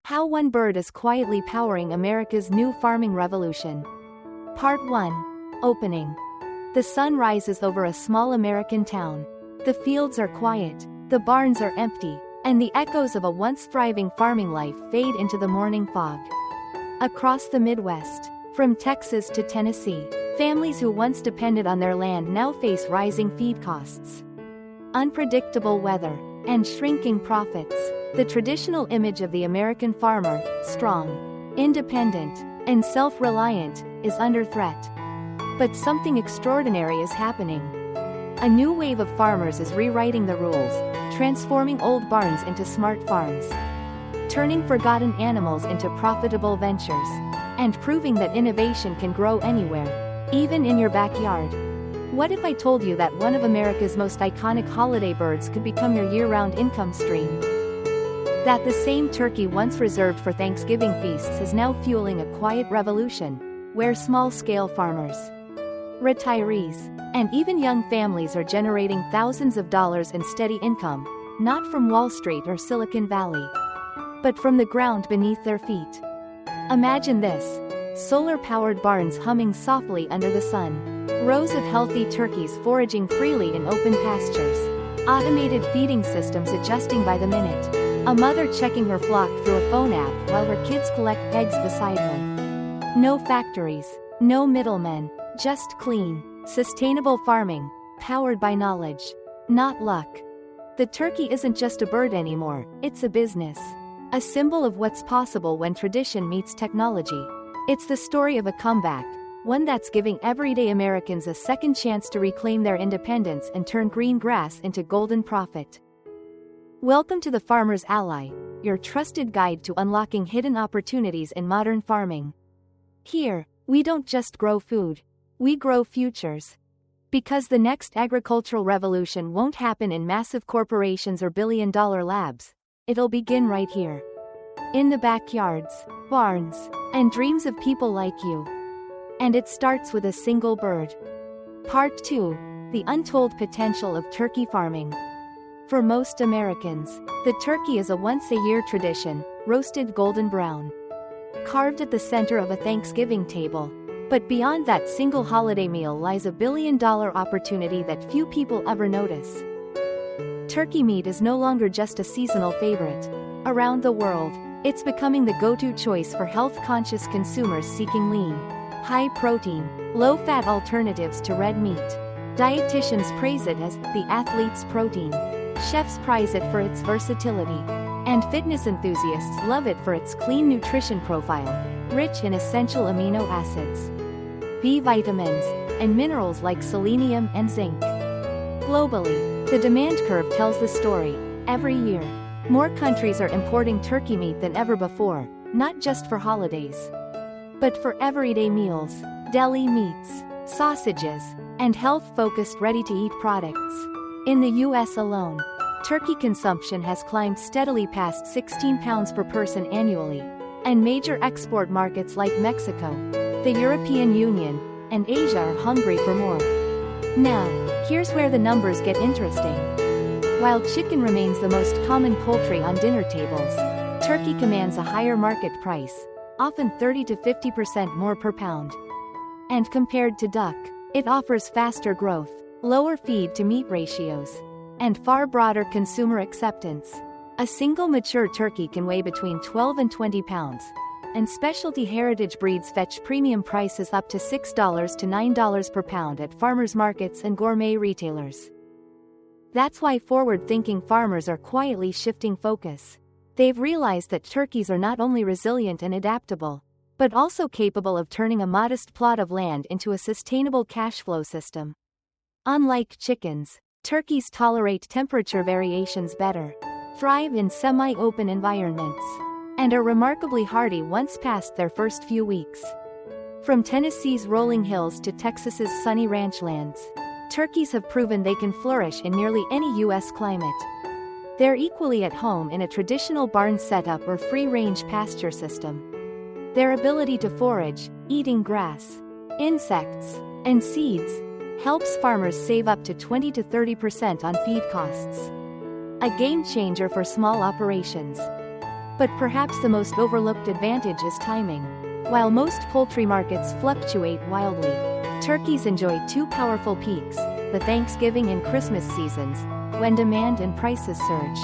How one bird is quietly powering America's new farming revolution. Part 1. Opening. The sun rises over a small American town. The fields are quiet, the barns are empty, and the echoes of a once thriving farming life fade into the morning fog. Across the Midwest, from Texas to Tennessee, families who once depended on their land now face rising feed costs, unpredictable weather, and shrinking profits. The traditional image of the American farmer, strong, independent, and self-reliant, is under threat. But something extraordinary is happening. A new wave of farmers is rewriting the rules, transforming old barns into smart farms, turning forgotten animals into profitable ventures, and proving that innovation can grow anywhere, even in your backyard. What if I told you that one of America's most iconic holiday birds could become your year-round income stream? That the same turkey once reserved for Thanksgiving feasts is now fueling a quiet revolution, where small-scale farmers, retirees, and even young families are generating thousands of dollars in steady income, not from Wall Street or Silicon Valley, but from the ground beneath their feet. Imagine this: solar-powered barns humming softly under the sun, rows of healthy turkeys foraging freely in open pastures, automated feeding systems adjusting by the minute, a mother checking her flock through a phone app while her kids collect eggs beside her. No factories, no middlemen, just clean, sustainable farming, powered by knowledge, not luck. The turkey isn't just a bird anymore, it's a business. A symbol of what's possible when tradition meets technology. It's the story of a comeback, one that's giving everyday Americans a second chance to reclaim their independence and turn green grass into golden profit. Welcome to the Farmer's Ally, your trusted guide to unlocking hidden opportunities in modern farming. Here, we don't just grow food, we grow futures. Because the next agricultural revolution won't happen in massive corporations or billion-dollar labs. It'll begin right here. In the backyards, barns, and dreams of people like you. And it starts with a single bird. Part 2. The untold potential of turkey farming. For most Americans, the turkey is a once-a-year tradition, roasted golden brown, carved at the center of a Thanksgiving table. But beyond that single holiday meal lies a billion-dollar opportunity that few people ever notice. Turkey meat is no longer just a seasonal favorite. Around the world, it's becoming the go-to choice for health-conscious consumers seeking lean, high-protein, low-fat alternatives to red meat. Dietitians praise it as the athlete's protein. Chefs prize it for its versatility. And fitness enthusiasts love it for its clean nutrition profile, rich in essential amino acids, B vitamins, and minerals like selenium and zinc. Globally, the demand curve tells the story. Every year, more countries are importing turkey meat than ever before, not just for holidays, but for everyday meals, deli meats, sausages, and health-focused ready-to-eat products. In the US alone, turkey consumption has climbed steadily past 16 pounds per person annually, and major export markets like Mexico, the European Union, and Asia are hungry for more. Now, here's where the numbers get interesting. While chicken remains the most common poultry on dinner tables, turkey commands a higher market price, often 30 to 50% more per pound. And compared to duck, it offers faster growth, lower feed-to-meat ratios, and far broader consumer acceptance. A single mature turkey can weigh between 12 and 20 pounds, and specialty heritage breeds fetch premium prices up to $6 to $9 per pound at farmers markets and gourmet retailers. That's why forward-thinking farmers are quietly shifting focus. They've realized that turkeys are not only resilient and adaptable, but also capable of turning a modest plot of land into a sustainable cash flow system. Unlike chickens, turkeys tolerate temperature variations better, thrive in semi-open environments, and are remarkably hardy once past their first few weeks. From Tennessee's rolling hills to Texas's sunny ranchlands, turkeys have proven they can flourish in nearly any U.S. climate. They're equally at home in a traditional barn setup or free-range pasture system. Their ability to forage, eating grass, insects, and seeds, helps farmers save up to 20 to 30% on feed costs. A game changer for small operations. But perhaps the most overlooked advantage is timing. While most poultry markets fluctuate wildly, turkeys enjoy two powerful peaks, the Thanksgiving and Christmas seasons, when demand and prices surge.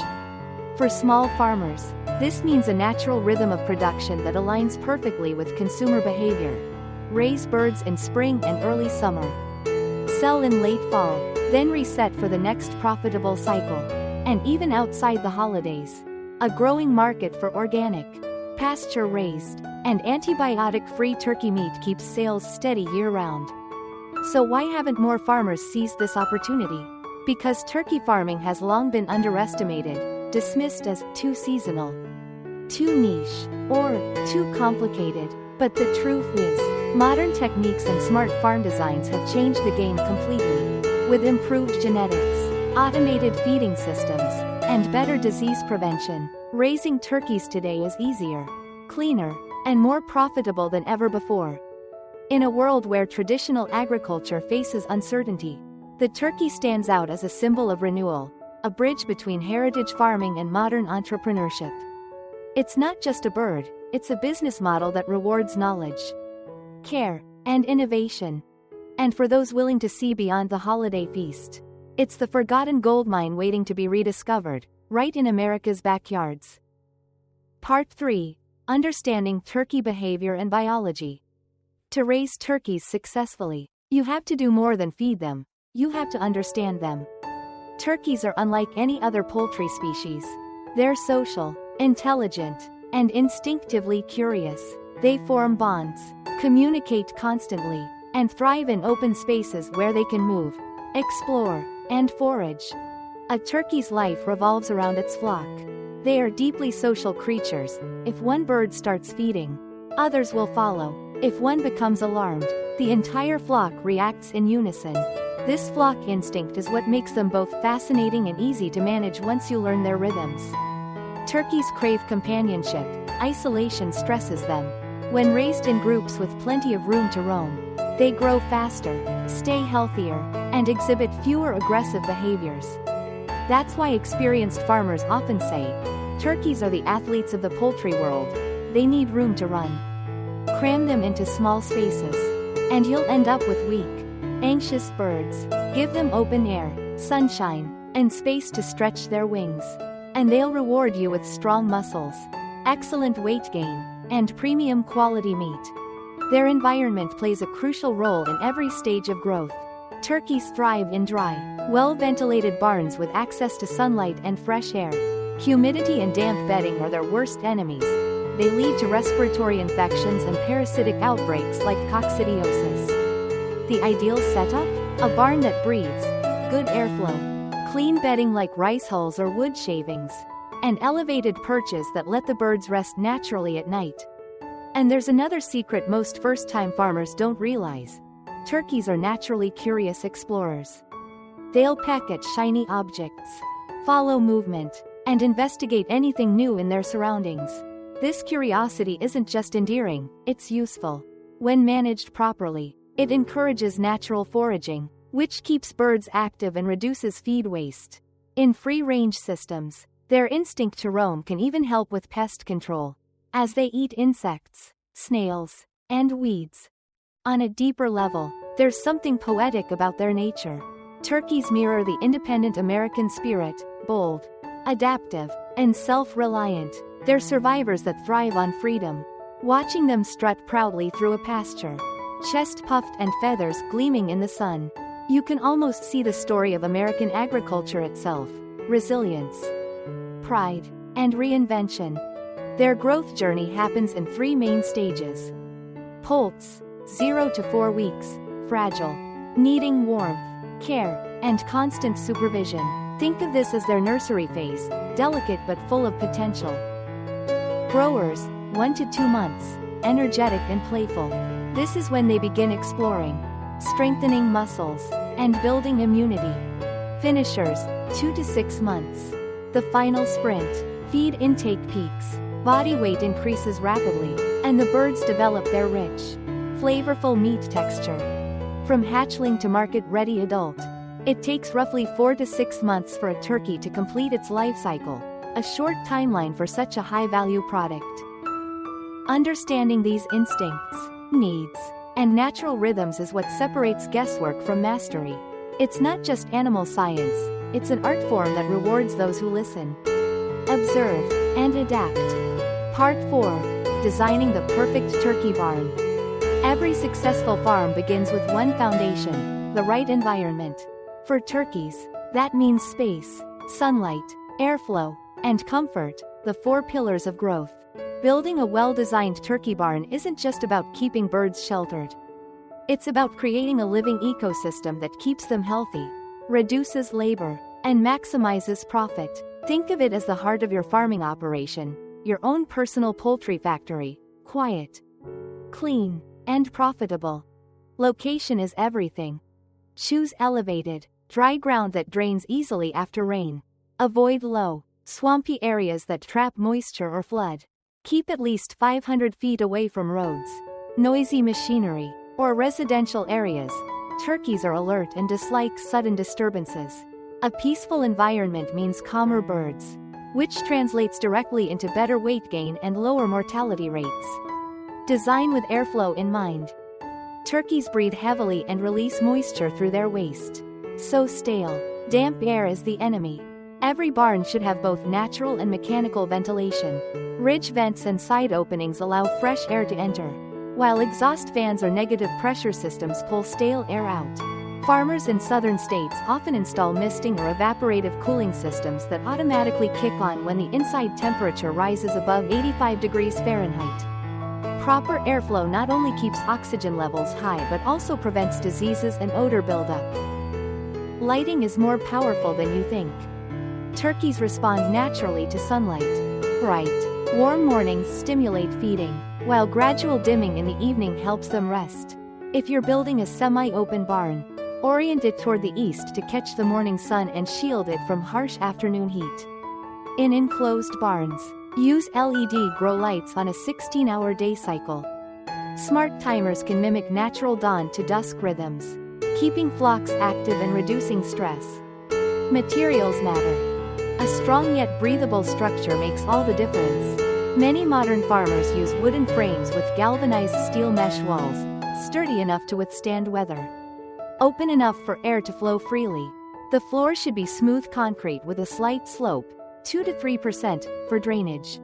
For small farmers, this means a natural rhythm of production that aligns perfectly with consumer behavior. Raise birds in spring and early summer. Sell in late fall, then reset for the next profitable cycle. And even outside the holidays, a growing market for organic, pasture-raised, and antibiotic-free turkey meat keeps sales steady year-round. So why haven't more farmers seized this opportunity? Because turkey farming has long been underestimated, dismissed as too seasonal, too niche, or too complicated. But the truth is, modern techniques and smart farm designs have changed the game completely. With improved genetics, automated feeding systems, and better disease prevention, raising turkeys today is easier, cleaner, and more profitable than ever before. In a world where traditional agriculture faces uncertainty, the turkey stands out as a symbol of renewal, a bridge between heritage farming and modern entrepreneurship. It's not just a bird, it's a business model that rewards knowledge, care, and innovation. And for those willing to see beyond the holiday feast, it's the forgotten goldmine waiting to be rediscovered, right in America's backyards. Part 3. Understanding turkey behavior and biology. To raise turkeys successfully, you have to do more than feed them, you have to understand them. Turkeys are unlike any other poultry species. They're social, intelligent, and instinctively curious. They form bonds, communicate constantly, and thrive in open spaces where they can move, explore, and forage. A turkey's life revolves around its flock. They are deeply social creatures. If one bird starts feeding, others will follow. If one becomes alarmed, the entire flock reacts in unison. This flock instinct is what makes them both fascinating and easy to manage once you learn their rhythms. Turkeys crave companionship. Isolation stresses them. When raised in groups with plenty of room to roam, they grow faster, stay healthier, and exhibit fewer aggressive behaviors. That's why experienced farmers often say, turkeys are the athletes of the poultry world. They need room to run. Cram them into small spaces, and you'll end up with weak, anxious birds. Give them open air, sunshine, and space to stretch their wings, and they'll reward you with strong muscles, excellent weight gain, and premium quality meat. Their environment plays a crucial role in every stage of growth. Turkeys thrive in dry, well-ventilated barns with access to sunlight and fresh air. Humidity and damp bedding are their worst enemies. They lead to respiratory infections and parasitic outbreaks like coccidiosis. The ideal setup? A barn that breathes good airflow, clean bedding like rice hulls or wood shavings, and elevated perches that let the birds rest naturally at night. And there's another secret most first-time farmers don't realize. Turkeys are naturally curious explorers. They'll peck at shiny objects, follow movement, and investigate anything new in their surroundings. This curiosity isn't just endearing, it's useful. When managed properly, it encourages natural foraging, which keeps birds active and reduces feed waste. In free-range systems, their instinct to roam can even help with pest control, as they eat insects, snails, and weeds. On a deeper level, there's something poetic about their nature. Turkeys mirror the independent American spirit, bold, adaptive, and self-reliant. They're survivors that thrive on freedom. Watching them strut proudly through a pasture, chest puffed and feathers gleaming in the sun, you can almost see the story of American agriculture itself: resilience, pride, and reinvention. Their growth journey happens in 3 main stages. Poults, 0 to 4 weeks, fragile, needing warmth, care, and constant supervision. Think of this as their nursery phase, delicate but full of potential. Growers, 1 to 2 months, energetic and playful. This is when they begin exploring, strengthening muscles, and building immunity. Finishers, 2 to 6 months. The final sprint. Feed intake peaks, body weight increases rapidly, and the birds develop their rich, flavorful meat texture. From hatchling to market-ready adult, it takes roughly 4 to 6 months for a turkey to complete its life cycle. a short timeline for such a high-value product. Understanding these instincts, needs, and natural rhythms is what separates guesswork from mastery. It's not just animal science, it's an art form that rewards those who listen, observe, and adapt. Part 4. Designing the perfect turkey barn. Every successful farm begins with one foundation, the right environment. For turkeys, that means space, sunlight, airflow, and comfort, the 4 pillars of growth. Building a well-designed turkey barn isn't just about keeping birds sheltered. It's about creating a living ecosystem that keeps them healthy, reduces labor, and maximizes profit. Think of it as the heart of your farming operation, your own personal poultry factory, quiet, clean, and profitable. Location is everything. Choose elevated, dry ground that drains easily after rain. Avoid low, swampy areas that trap moisture or flood. Keep at least 500 feet away from roads, noisy machinery, or residential areas. Turkeys are alert and dislike sudden disturbances. A peaceful environment means calmer birds, which translates directly into better weight gain and lower mortality rates. Design with airflow in mind. Turkeys breathe heavily and release moisture through their waste. So stale, damp air is the enemy. Every barn should have both natural and mechanical ventilation. Ridge vents and side openings allow fresh air to enter, while exhaust fans or negative pressure systems pull stale air out. Farmers in southern states often install misting or evaporative cooling systems that automatically kick on when the inside temperature rises above 85 degrees Fahrenheit. Proper airflow not only keeps oxygen levels high but also prevents diseases and odor buildup. Lighting is more powerful than you think. Turkeys respond naturally to sunlight. Bright, warm mornings stimulate feeding, while gradual dimming in the evening helps them rest. If you're building a semi-open barn, orient it toward the east to catch the morning sun and shield it from harsh afternoon heat. In enclosed barns, use LED grow lights on a 16-hour day cycle. Smart timers can mimic natural dawn to dusk rhythms, keeping flocks active and reducing stress. Materials matter. A strong yet breathable structure makes all the difference. Many modern farmers use wooden frames with galvanized steel mesh walls, sturdy enough to withstand weather, open enough for air to flow freely. The floor should be smooth concrete with a slight slope, 2 to 3%, for drainage.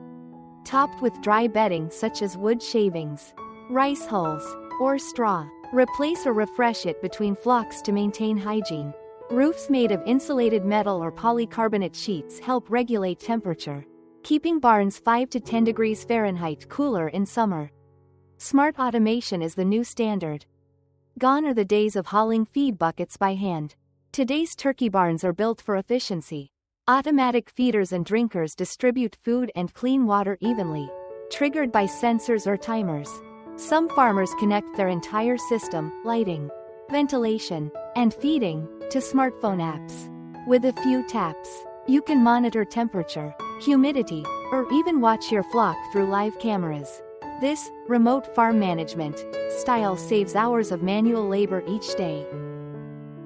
Topped with dry bedding such as wood shavings, rice hulls, or straw. Replace or refresh it between flocks to maintain hygiene. Roofs made of insulated metal or polycarbonate sheets help regulate temperature, keeping barns 5 to 10 degrees Fahrenheit cooler in summer. Smart automation is the new standard. Gone are the days of hauling feed buckets by hand. Today's turkey barns are built for efficiency. Automatic feeders and drinkers distribute food and clean water evenly, triggered by sensors or timers. Some farmers connect their entire system, lighting, ventilation, and feeding, to smartphone apps. With a few taps, you can monitor temperature, humidity, or even watch your flock through live cameras. This remote farm management style saves hours of manual labor each day.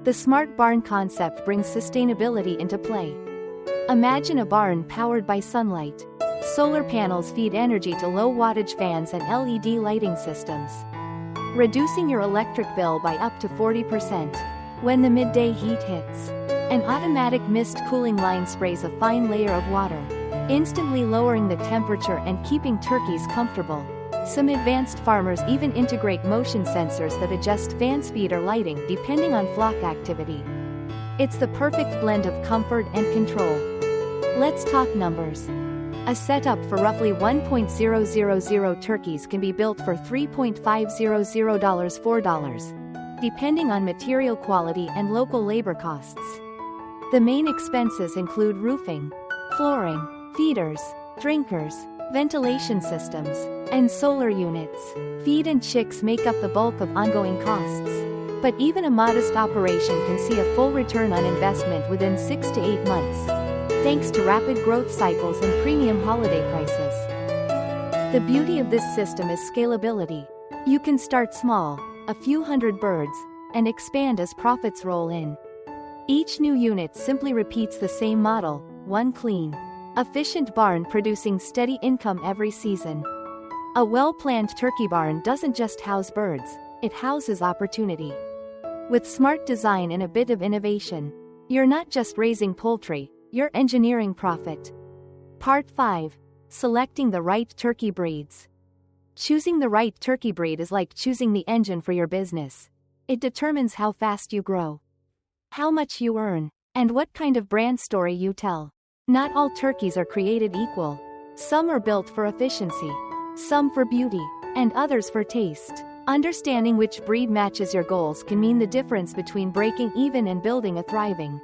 The smart barn concept brings sustainability into play. Imagine a barn powered by sunlight. Solar panels feed energy to low-wattage fans and LED lighting systems, reducing your electric bill by up to 40%. When the midday heat hits, an automatic mist cooling line sprays a fine layer of water, instantly lowering the temperature and keeping turkeys comfortable. Some advanced farmers even integrate motion sensors that adjust fan speed or lighting depending on flock activity. It's the perfect blend of comfort and control. Let's talk numbers. A setup for roughly 1.000 turkeys can be built for $3.500 $4, depending on material quality and local labor costs. The main expenses include roofing, flooring, feeders, drinkers, ventilation systems, and solar units. Feed and chicks make up the bulk of ongoing costs, but even a modest operation can see a full return on investment within 6 to 8 months, thanks to rapid growth cycles and premium holiday prices. The beauty of this system is scalability. You can start small, a few hundred birds, and expand as profits roll in. Each new unit simply repeats the same model: one clean, Efficient barn producing steady income every season. A well-planned turkey barn doesn't just house birds, it houses opportunity. With smart design and a bit of innovation, you're not just raising poultry, you're engineering profit. Part 5. Selecting the right turkey breeds. Choosing the right turkey breed is like choosing the engine for your business. It determines how fast you grow, how much you earn, and what kind of brand story you tell. Not all turkeys are created equal. Some are built for efficiency, some for beauty, and others for taste. Understanding which breed matches your goals can mean the difference between breaking even and building a thriving,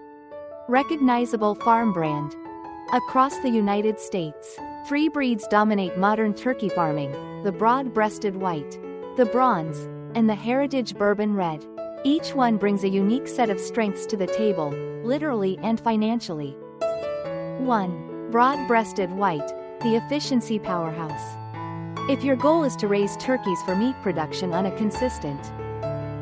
recognizable farm brand. Across the United States, 3 breeds dominate modern turkey farming: the broad-breasted white, the bronze, and the heritage bourbon red. Each one brings a unique set of strengths to the table, literally and financially. 1. Broad-breasted white, the efficiency powerhouse. If your goal is to raise turkeys for meat production on a consistent,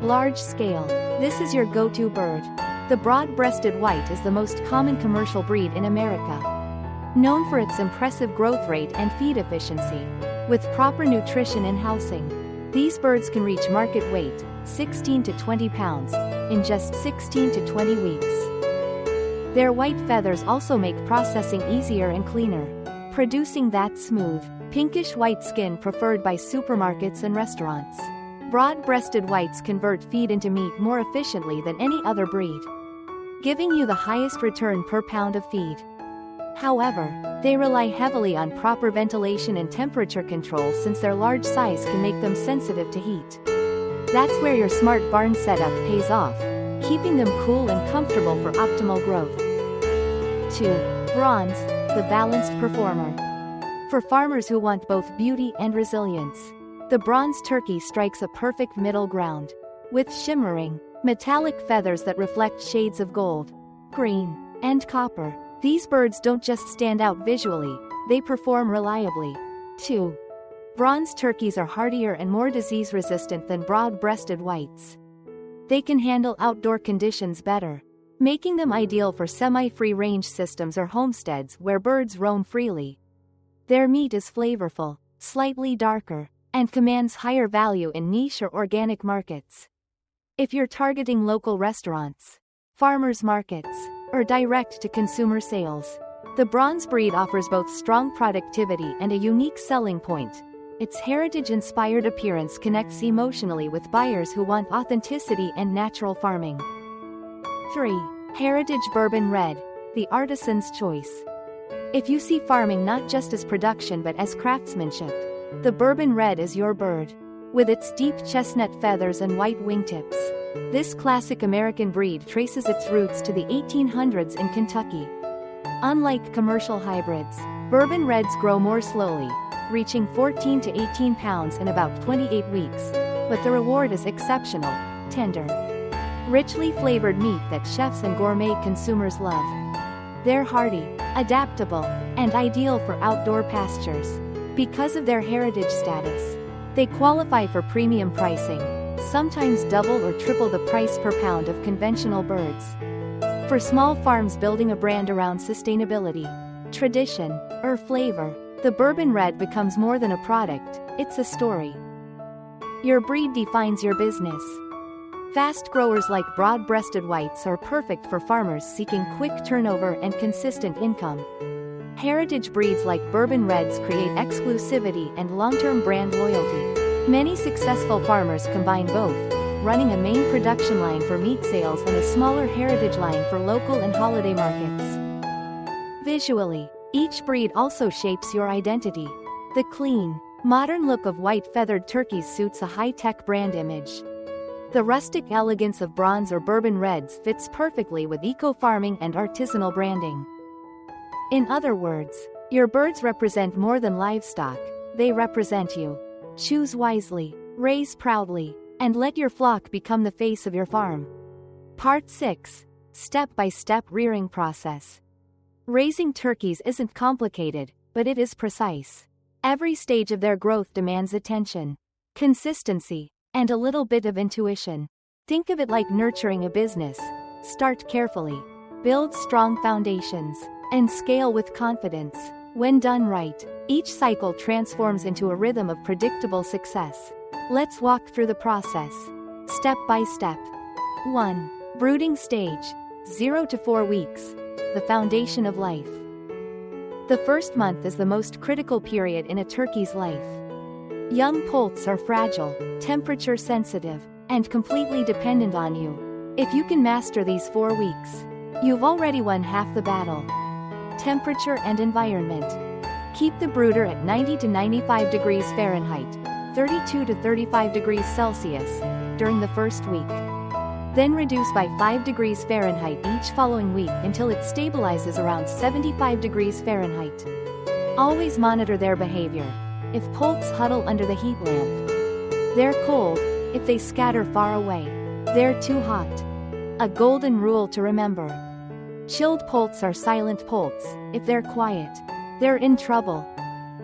large scale, this is your go-to bird. The broad-breasted white is the most common commercial breed in America. Known for its impressive growth rate and feed efficiency. With proper nutrition and housing, these birds can reach market weight, 16 to 20 pounds, in just 16 to 20 weeks. Their white feathers also make processing easier and cleaner, producing that smooth, pinkish white skin preferred by supermarkets and restaurants. Broad-breasted whites convert feed into meat more efficiently than any other breed, giving you the highest return per pound of feed. However, they rely heavily on proper ventilation and temperature control since their large size can make them sensitive to heat. That's where your smart barn setup pays off, keeping them cool and comfortable for optimal growth. 2. Bronze, the balanced performer. For farmers who want both beauty and resilience, the bronze turkey strikes a perfect middle ground. With shimmering, metallic feathers that reflect shades of gold, green, and copper, these birds don't just stand out visually, they perform reliably. 2. Bronze turkeys are hardier and more disease-resistant than broad-breasted whites. They can handle outdoor conditions better, making them ideal for semi-free range systems or homesteads where birds roam freely. Their meat is flavorful, slightly darker, and commands higher value in niche or organic markets. If you're targeting local restaurants, farmers markets, or direct-to-consumer sales, the bronze breed offers both strong productivity and a unique selling point. Its heritage-inspired appearance connects emotionally with buyers who want authenticity and natural farming. 3. Heritage Bourbon Red, the artisan's choice. If you see farming not just as production but as craftsmanship, the Bourbon Red is your bird. With its deep chestnut feathers and white wingtips, this classic American breed traces its roots to the 1800s in Kentucky. Unlike commercial hybrids, Bourbon Reds grow more slowly, reaching 14 to 18 pounds in about 28 weeks, but the reward is exceptional: tender, richly flavored meat that chefs and gourmet consumers love. They're hardy, adaptable, and ideal for outdoor pastures. Because of their heritage status, they qualify for premium pricing, sometimes double or triple the price per pound of conventional birds. For small farms building a brand around sustainability, tradition, or flavor, the Bourbon Red becomes more than a product, it's a story. Your breed defines your business. Fast growers like broad-breasted whites are perfect for farmers seeking quick turnover and consistent income. Heritage breeds like Bourbon Reds create exclusivity and long-term brand loyalty. Many successful farmers combine both, running a main production line for meat sales and a smaller heritage line for local and holiday markets. Visually, each breed also shapes your identity. The clean, modern look of white-feathered turkeys suits a high-tech brand image. The rustic elegance of bronze or Bourbon Reds fits perfectly with eco-farming and artisanal branding. In other words, your birds represent more than livestock, they represent you. Choose wisely, raise proudly, and let your flock become the face of your farm. Part 6. Step-by-step rearing process. Raising turkeys isn't complicated, but it is precise. Every stage of their growth demands attention, consistency, and a little bit of intuition. Think of it like nurturing a business. Start carefully. Build strong foundations. and scale with confidence. When done right, each cycle transforms into a rhythm of predictable success. Let's walk through the process, step by step. 1. Brooding stage, 0 to 4 weeks. The foundation of life. The first month is the most critical period in a turkey's life. Young poults are fragile, temperature sensitive, and completely dependent on you. If you can master these 4 weeks, you've already won half the battle. Temperature and environment. Keep the brooder at 90 to 95 degrees Fahrenheit, 32 to 35 degrees Celsius, during the first week. Then reduce by 5 degrees Fahrenheit each following week until it stabilizes around 75 degrees Fahrenheit. Always monitor their behavior. If poults huddle under the heat lamp, they're cold. If they scatter far away, they're too hot. A golden rule to remember. Chilled poults are silent poults. If they're quiet, they're in trouble.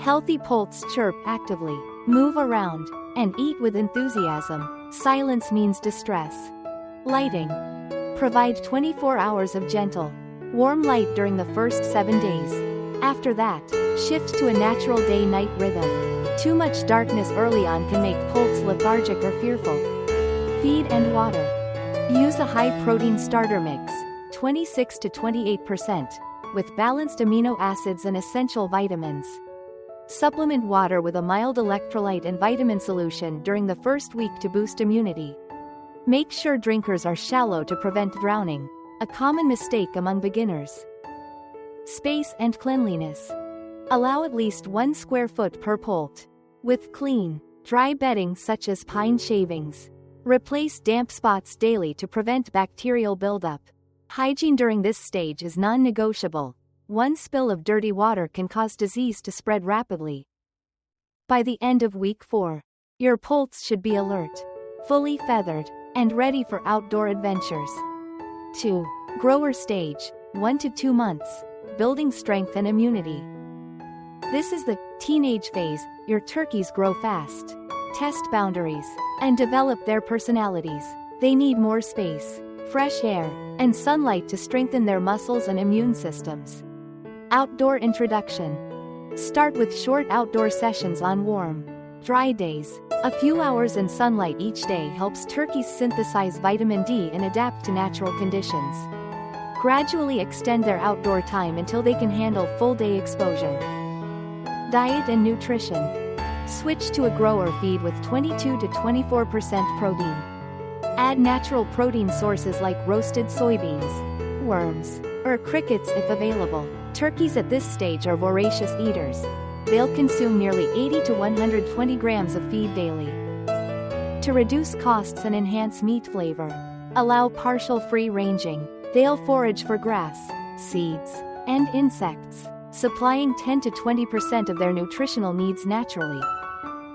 Healthy poults chirp actively, move around, and eat with enthusiasm. Silence means distress. Lighting. Provide 24 hours of gentle, warm light during the first 7 days. After that, shift to a natural day-night rhythm. Too much darkness early on can make poults lethargic or fearful. Feed and water. Use a high-protein starter mix, 26 to 28%, with balanced amino acids and essential vitamins. Supplement water with a mild electrolyte and vitamin solution during the first week to boost immunity. Make sure drinkers are shallow to prevent drowning, a common mistake among beginners. Space and cleanliness. Allow at least 1 square foot per poult, with clean, dry bedding such as pine shavings. Replace damp spots daily to prevent bacterial buildup. Hygiene during this stage is non-negotiable. One spill of dirty water can cause disease to spread rapidly. By the end of week 4, your poults should be alert, fully feathered, and ready for outdoor adventures. 2. Grower stage, 1 to 2 months, building strength and immunity. This is the teenage phase. Your turkeys grow fast, test boundaries, and develop their personalities. They need more space, fresh air, and sunlight to strengthen their muscles and immune systems. Outdoor introduction. Start with short outdoor sessions on warm, dry days. A few hours in sunlight each day helps turkeys synthesize vitamin D and adapt to natural conditions. Gradually extend their outdoor time until they can handle full-day exposure. Diet and nutrition. Switch to a grower feed with 22 to 24% protein. Add natural protein sources like roasted soybeans, worms, or crickets if available. Turkeys at this stage are voracious eaters. They'll consume nearly 80 to 120 grams of feed daily. To reduce costs and enhance meat flavor, allow partial free ranging. They'll forage for grass, seeds, and insects, supplying 10 to 20% of their nutritional needs naturally.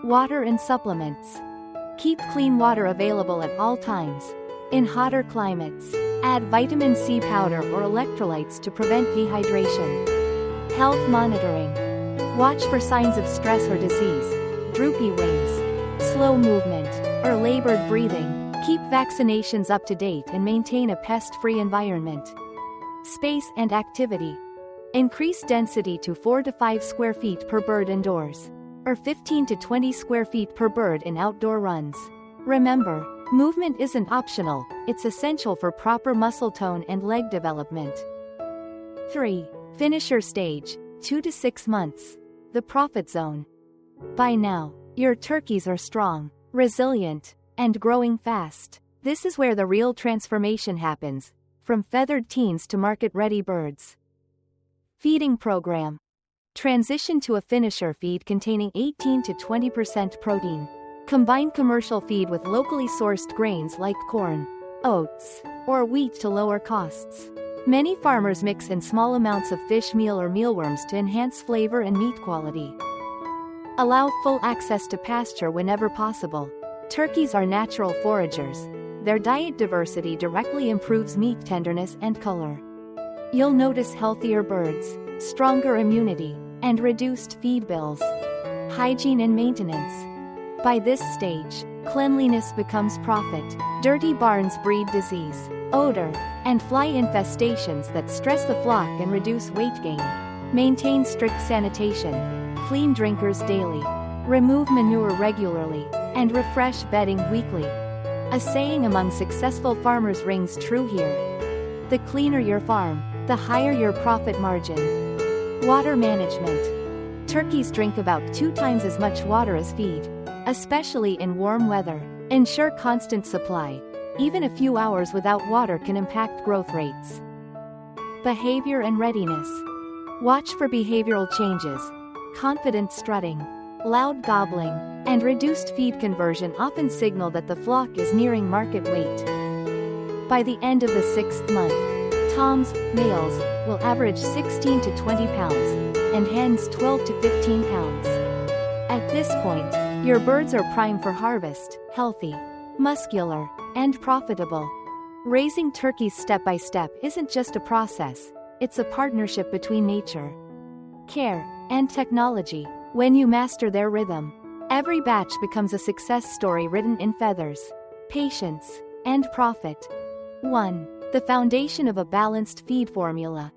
Water and supplements. Keep clean water available at all times. In hotter climates, add vitamin C powder or electrolytes to prevent dehydration. Health monitoring. Watch for signs of stress or disease, droopy wings, slow movement, or labored breathing. Keep vaccinations up to date and maintain a pest-free environment. Space and activity. Increase density to 4 to 5 square feet per bird indoors, or 15 to 20 square feet per bird in outdoor runs. Remember, movement isn't optional, it's essential for proper muscle tone and leg development. 3. Finisher stage, 2 to 6 months. The profit zone. By now, your turkeys are strong, resilient, and growing fast. This is where the real transformation happens, from feathered teens to market-ready birds. Feeding program. Transition to a finisher feed containing 18 to 20% protein. Combine commercial feed with locally sourced grains like corn, oats, or wheat to lower costs. Many farmers mix in small amounts of fish meal or mealworms to enhance flavor and meat quality. Allow full access to pasture whenever possible. Turkeys are natural foragers. Their diet diversity directly improves meat tenderness and color. You'll notice healthier birds, stronger immunity, and reduced feed bills. Hygiene and maintenance. By this stage, cleanliness becomes profit. Dirty barns breed disease. odor, and fly infestations that stress the flock and reduce weight gain. Maintain strict sanitation. Clean drinkers daily. Remove manure regularly, and refresh bedding weekly. A saying among successful farmers rings true here. The cleaner your farm, the higher your profit margin. Water management. Turkeys drink about 2 times as much water as feed, especially in warm weather. Ensure constant supply. Even a few hours without water can impact growth rates. Behavior and readiness. Watch for behavioral changes. Confident strutting, loud gobbling, and reduced feed conversion often signal that the flock is nearing market weight. By the end of the 6th month, toms, males, will average 16 to 20 pounds, and hens 12 to 15 pounds. At this point, your birds are prime for harvest, healthy, muscular, and profitable. Raising turkeys step by step isn't just a process, it's a partnership between nature, care, and technology. When you master their rhythm, every batch becomes a success story written in feathers, patience, and profit. 1. The foundation of a balanced feed formula.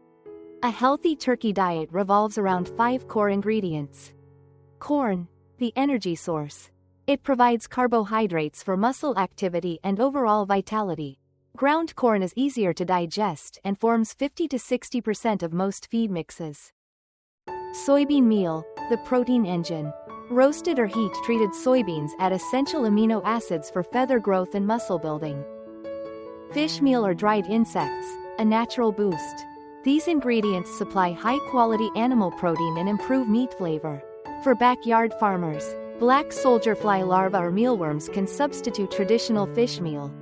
A healthy turkey diet revolves around 5 core ingredients. Corn, the energy source. It provides carbohydrates for muscle activity and overall vitality. Ground corn is easier to digest and forms 50 to 60% of most feed mixes. Soybean meal, the protein engine. Roasted or heat-treated soybeans add essential amino acids for feather growth and muscle building. Fish meal or dried insects, a natural boost. These ingredients supply high-quality animal protein and improve meat flavor. For backyard farmers, black soldier fly larvae or mealworms can substitute traditional fish meal.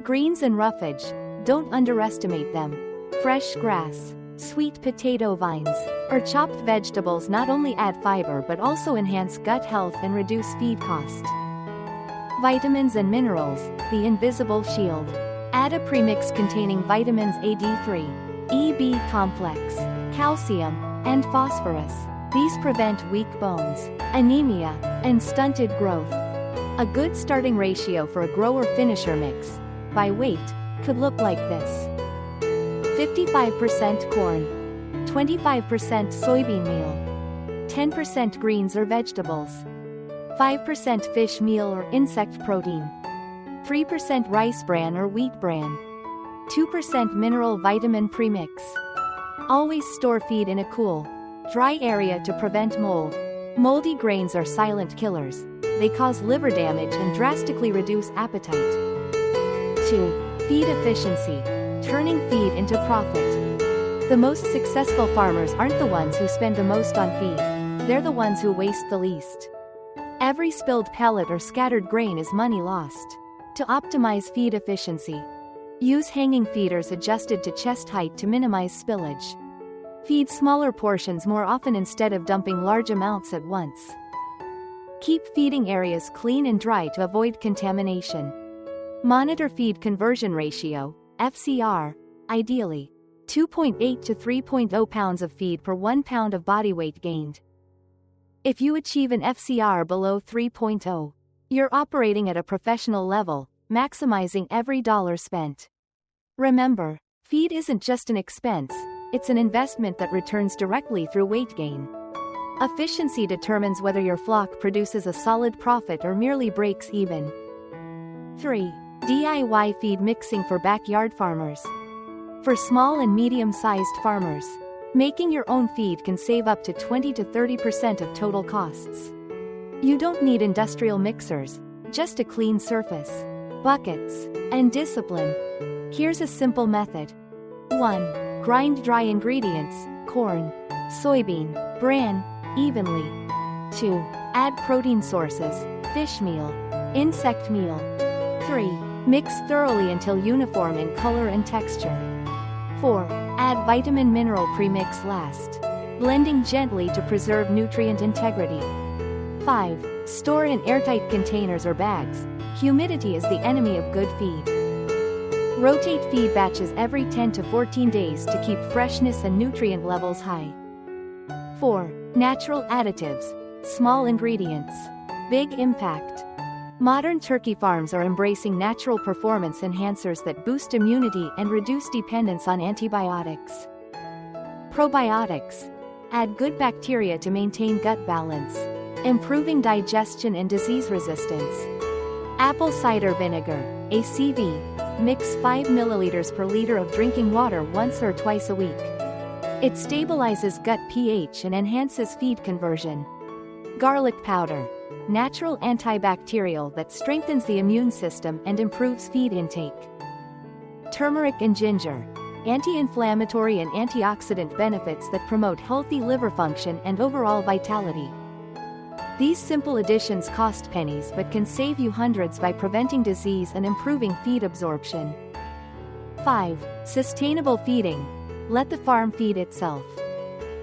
Greens and roughage, don't underestimate them. Fresh grass, sweet potato vines, or chopped vegetables not only add fiber but also enhance gut health and reduce feed cost. Vitamins and minerals, the invisible shield. Add a premix containing vitamins A, D3, E, B complex, calcium, and phosphorus. These prevent weak bones, anemia, and stunted growth. A good starting ratio for a grower-finisher mix, by weight, could look like this. 55% corn, 25% soybean meal, 10% greens or vegetables, 5% fish meal or insect protein, 3% rice bran or wheat bran, 2% mineral vitamin premix. Always store feed in a cool, dry area to prevent mold. Moldy grains are silent killers. They cause liver damage and drastically reduce appetite. 2. Feed efficiency. Turning feed into profit. The most successful farmers aren't the ones who spend the most on feed. They're the ones who waste the least. Every spilled pellet or scattered grain is money lost. To optimize feed efficiency, use hanging feeders adjusted to chest height to minimize spillage. Feed smaller portions more often instead of dumping large amounts at once. Keep feeding areas clean and dry to avoid contamination. Monitor feed conversion ratio, FCR, ideally 2.8 to 3.0 pounds of feed per 1 pound of body weight gained. If you achieve an FCR below 3.0, you're operating at a professional level, maximizing every dollar spent. Remember, feed isn't just an expense, it's an investment that returns directly through weight gain. Efficiency determines whether your flock produces a solid profit or merely breaks even. 3. DIY feed mixing for backyard farmers. For small and medium-sized farmers, making your own feed can save up to 20 to 30% of total costs. You don't need industrial mixers, just a clean surface, buckets, and discipline. Here's a simple method. 1. Grind dry ingredients, corn, soybean, bran, evenly. 2. Add protein sources, fish meal, insect meal. 3. Mix thoroughly until uniform in color and texture. 4. Add vitamin-mineral premix last, blending gently to preserve nutrient integrity. 5. Store in airtight containers or bags. Humidity is the enemy of good feed. Rotate feed batches every 10 to 14 days to keep freshness and nutrient levels high. 4. Natural additives. Small ingredients. Big impact. Modern turkey farms are embracing natural performance enhancers that boost immunity and reduce dependence on antibiotics. Probiotics add good bacteria to maintain gut balance, improving digestion and disease resistance. Apple cider vinegar, ACV, mix 5 ml per liter of drinking water once or twice a week. It stabilizes gut pH and enhances feed conversion. Garlic powder, natural antibacterial that strengthens the immune system and improves feed intake. Turmeric and ginger, anti-inflammatory and antioxidant benefits that promote healthy liver function and overall vitality. These simple additions cost pennies but can save you hundreds by preventing disease and improving feed absorption. 5. Sustainable feeding. Let the farm feed itself.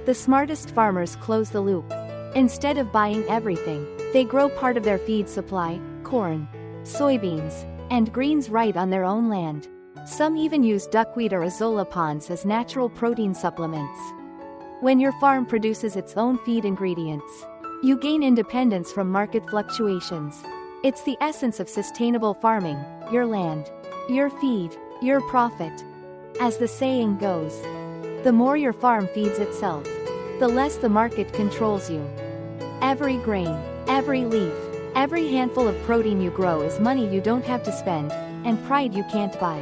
The smartest farmers close the loop. Instead of buying everything, they grow part of their feed supply, corn, soybeans, and greens right on their own land. Some even use duckweed or azolla ponds as natural protein supplements. When your farm produces its own feed ingredients, you gain independence from market fluctuations. It's the essence of sustainable farming: your land, your feed, your profit. As the saying goes, the more your farm feeds itself, the less the market controls you. Every grain, every leaf, every handful of protein you grow is money you don't have to spend, and pride you can't buy.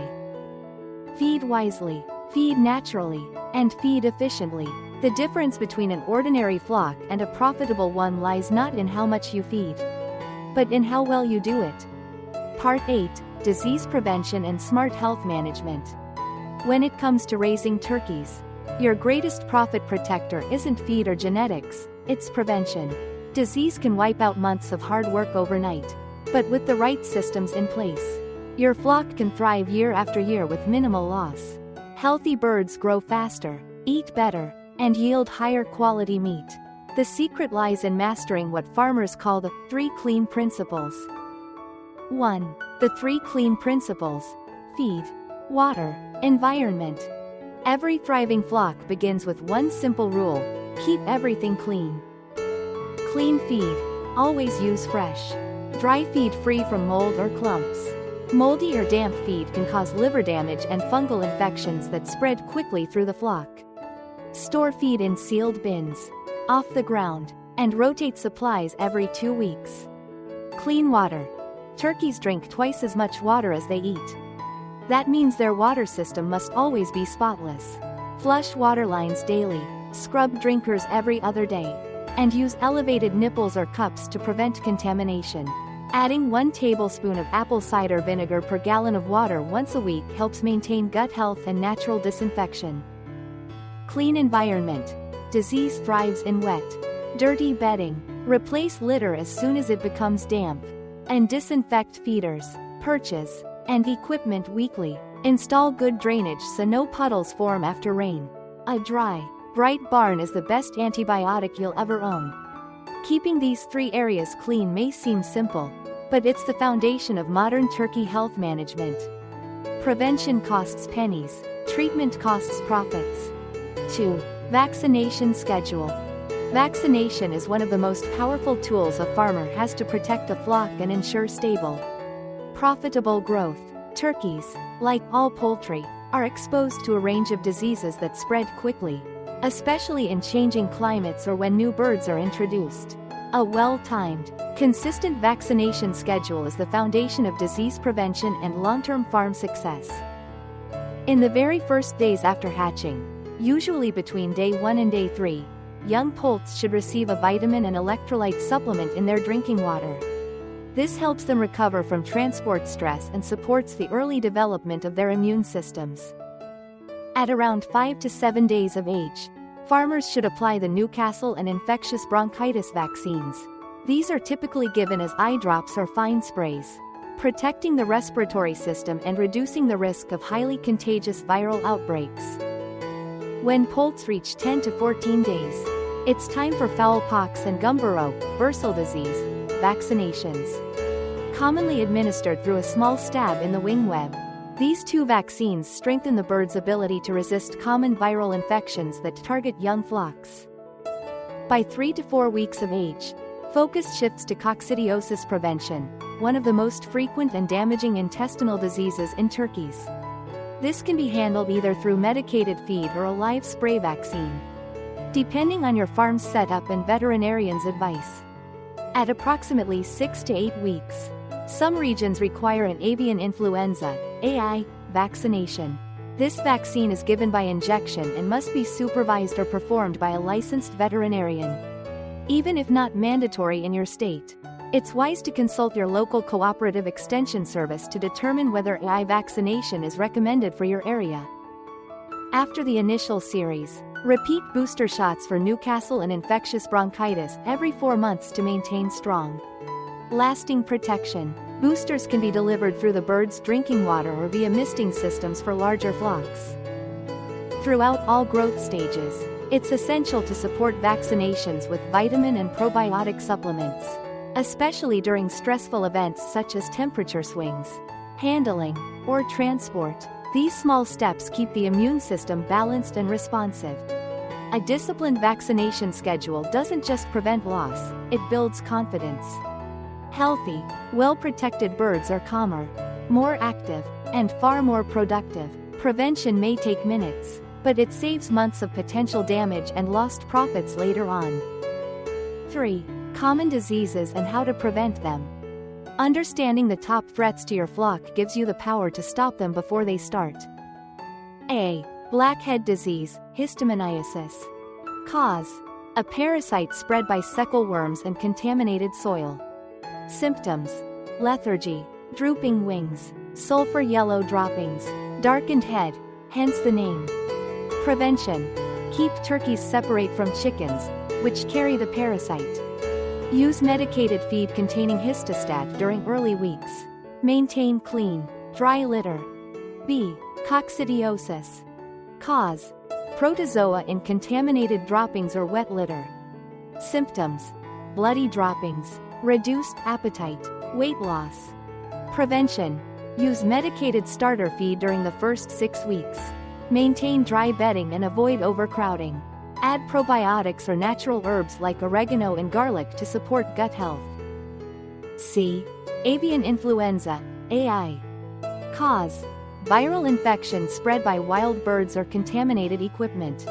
Feed wisely, feed naturally, and feed efficiently. The difference between an ordinary flock and a profitable one lies not in how much you feed, but in how well you do it. Part 8. Disease Prevention and Smart Health Management. When it comes to raising turkeys, your greatest profit protector isn't feed or genetics, it's prevention. Disease can wipe out months of hard work overnight, but with the right systems in place, your flock can thrive year after year with minimal loss. Healthy birds grow faster, eat better, and yield higher quality meat. The secret lies in mastering what farmers call the 3 clean principles. 1. The 3 clean principles: feed, water, environment. Every thriving flock begins with one simple rule: keep everything clean. Clean feed. Always use fresh, dry feed free from mold or clumps. Moldy or damp feed can cause liver damage and fungal infections that spread quickly through the flock. Store feed in sealed bins, off the ground, and rotate supplies every 2 weeks. Clean water. Turkeys drink twice as much water as they eat. That means their water system must always be spotless. Flush water lines daily, scrub drinkers every other day, and use elevated nipples or cups to prevent contamination. Adding 1 tablespoon of apple cider vinegar per gallon of water once a week helps maintain gut health and natural disinfection. Clean environment. Disease thrives in wet, dirty bedding. Replace litter as soon as it becomes damp, and disinfect feeders, perches, and equipment weekly. Install good drainage so no puddles form after rain. A dry, bright barn is the best antibiotic you'll ever own. Keeping these 3 areas clean may seem simple, but it's the foundation of modern turkey health management. Prevention costs pennies, treatment costs profits. 2. Vaccination schedule. Vaccination is one of the most powerful tools a farmer has to protect a flock and ensure stable, profitable growth. Turkeys, like all poultry, are exposed to a range of diseases that spread quickly, especially in changing climates or when new birds are introduced. A well-timed, consistent vaccination schedule is the foundation of disease prevention and long-term farm success. In the very first days after hatching, usually between day 1 and day 3, young poults should receive a vitamin and electrolyte supplement in their drinking water. This helps them recover from transport stress and supports the early development of their immune systems. At around 5 to 7 days of age, farmers should apply the Newcastle and infectious bronchitis vaccines. These are typically given as eye drops or fine sprays, protecting the respiratory system and reducing the risk of highly contagious viral outbreaks. When poults reach 10 to 14 days, it's time for fowl pox and Gumboro, bursal disease, vaccinations. Commonly administered through a small stab in the wing web, these 2 vaccines strengthen the bird's ability to resist common viral infections that target young flocks. By 3 to 4 weeks of age, focus shifts to coccidiosis prevention, one of the most frequent and damaging intestinal diseases in turkeys. This can be handled either through medicated feed or a live spray vaccine, depending on your farm's setup and veterinarian's advice. At approximately 6 to 8 weeks, some regions require an avian influenza (AI) vaccination. This vaccine is given by injection and must be supervised or performed by a licensed veterinarian. Even if not mandatory in your state, it's wise to consult your local cooperative extension service to determine whether AI vaccination is recommended for your area. After the initial series, repeat booster shots for Newcastle and infectious bronchitis every 4 months to maintain strong, lasting protection. Boosters can be delivered through the bird's drinking water or via misting systems for larger flocks. Throughout all growth stages, it's essential to support vaccinations with vitamin and probiotic supplements, especially during stressful events such as temperature swings, handling, or transport. These small steps keep the immune system balanced and responsive. A disciplined vaccination schedule doesn't just prevent loss, it builds confidence. Healthy, well-protected birds are calmer, more active, and far more productive. Prevention may take minutes, but it saves months of potential damage and lost profits later on. 3. Common diseases and how to prevent them. Understanding the top threats to your flock gives you the power to stop them before they start. A. Blackhead disease, histaminiasis. Cause: a parasite spread by cecal worms and contaminated soil. Symptoms: lethargy, drooping wings, sulfur yellow droppings, darkened head, hence the name. Prevention: keep turkeys separate from chickens, which carry the parasite. Use medicated feed containing histostat during early weeks. Maintain clean, dry litter. B. Coccidiosis. Cause: protozoa in contaminated droppings or wet litter. Symptoms: bloody droppings, reduced appetite, weight loss. Prevention: use medicated starter feed during the first 6 weeks. Maintain dry bedding and avoid overcrowding. Add probiotics or natural herbs like oregano and garlic to support gut health. C. Avian influenza, AI. Cause: viral infection spread by wild birds or contaminated equipment.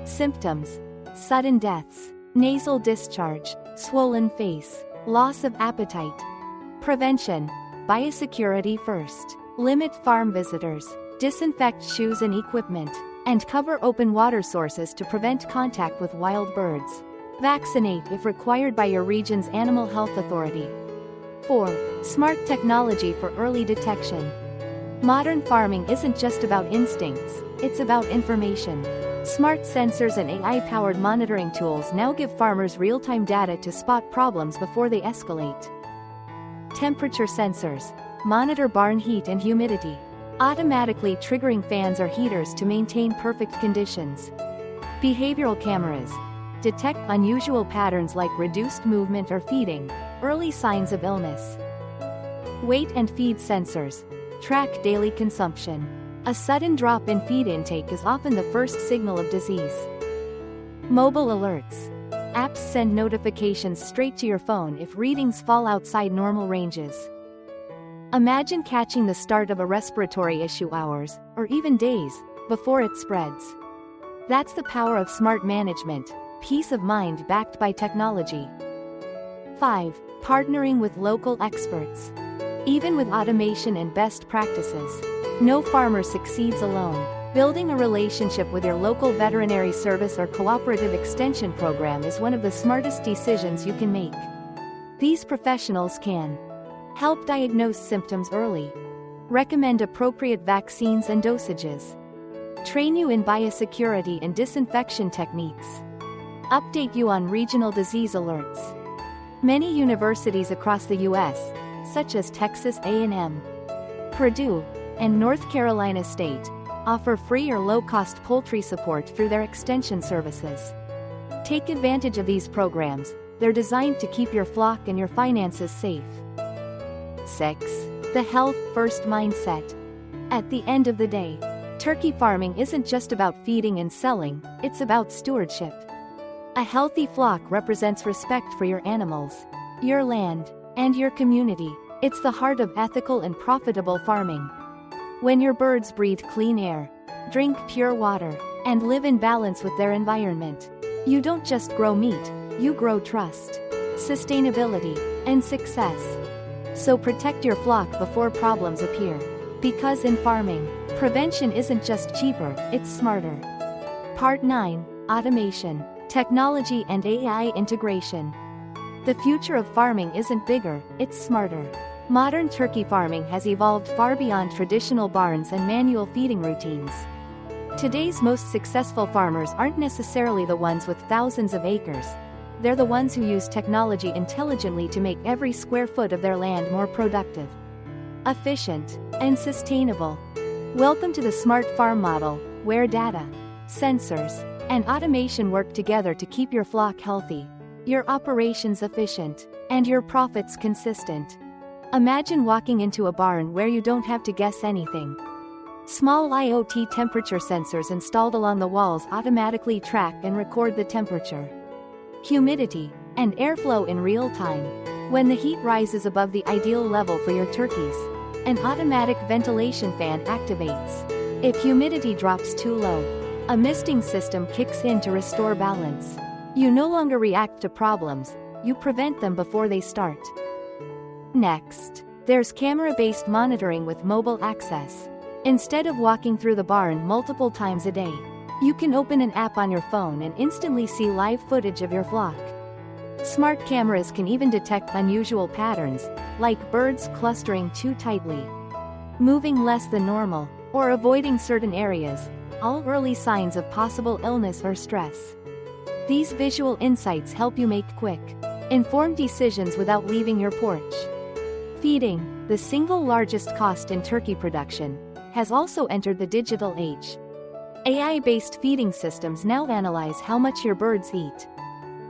Symptoms: sudden deaths, nasal discharge, swollen face, loss of appetite. Prevention: biosecurity first. Limit farm visitors, disinfect shoes and equipment, and cover open water sources to prevent contact with wild birds. Vaccinate if required by your region's animal health authority. 4. Smart technology for early detection. Modern farming isn't just about instincts, it's about information. Smart sensors and AI-powered monitoring tools now give farmers real-time data to spot problems before they escalate. Temperature sensors monitor barn heat and humidity, automatically triggering fans or heaters to maintain perfect conditions. Behavioral cameras detect unusual patterns like reduced movement or feeding, early signs of illness. Weight and feed sensors track daily consumption. A sudden drop in feed intake is often the first signal of disease. Mobile alerts apps send notifications straight to your phone if readings fall outside normal ranges. Imagine catching the start of a respiratory issue hours, or even days, before it spreads. That's the power of smart management, peace of mind backed by technology. 5. Partnering with local experts. Even with automation and best practices, no farmer succeeds alone. Building a relationship with your local veterinary service or cooperative extension program is one of the smartest decisions you can make. These professionals can help diagnose symptoms early, recommend appropriate vaccines and dosages, train you in biosecurity and disinfection techniques, update you on regional disease alerts. Many universities across the U.S., such as Texas A&M, Purdue, and North Carolina State, offer free or low-cost poultry support through their extension services. Take advantage of these programs. They're designed to keep your flock and your finances safe. 6. The health-first mindset. At the end of the day, turkey farming isn't just about feeding and selling, it's about stewardship. A healthy flock represents respect for your animals, your land, and your community. It's the heart of ethical and profitable farming. When your birds breathe clean air, drink pure water, and live in balance with their environment, you don't just grow meat, you grow trust, sustainability, and success. So protect your flock before problems appear. Because in farming, prevention isn't just cheaper, it's smarter. Part 9. Automation, Technology and AI Integration. The future of farming isn't bigger, it's smarter. Modern turkey farming has evolved far beyond traditional barns and manual feeding routines. Today's most successful farmers aren't necessarily the ones with thousands of acres. They're the ones who use technology intelligently to make every square foot of their land more productive, efficient, and sustainable. Welcome to the Smart Farm model, where data, sensors, and automation work together to keep your flock healthy, your operations efficient, and your profits consistent. Imagine walking into a barn where you don't have to guess anything. Small IoT temperature sensors installed along the walls automatically track and record the temperature, humidity, and airflow in real time. When the heat rises above the ideal level for your turkeys, an automatic ventilation fan activates. If humidity drops too low, a misting system kicks in to restore balance. You no longer react to problems, you prevent them before they start. Next, there's camera-based monitoring with mobile access. Instead of walking through the barn multiple times a day, you can open an app on your phone and instantly see live footage of your flock. Smart cameras can even detect unusual patterns, like birds clustering too tightly, moving less than normal, or avoiding certain areas, all early signs of possible illness or stress. These visual insights help you make quick, informed decisions without leaving your porch. Feeding, the single largest cost in turkey production, has also entered the digital age. AI-based feeding systems now analyze how much your birds eat,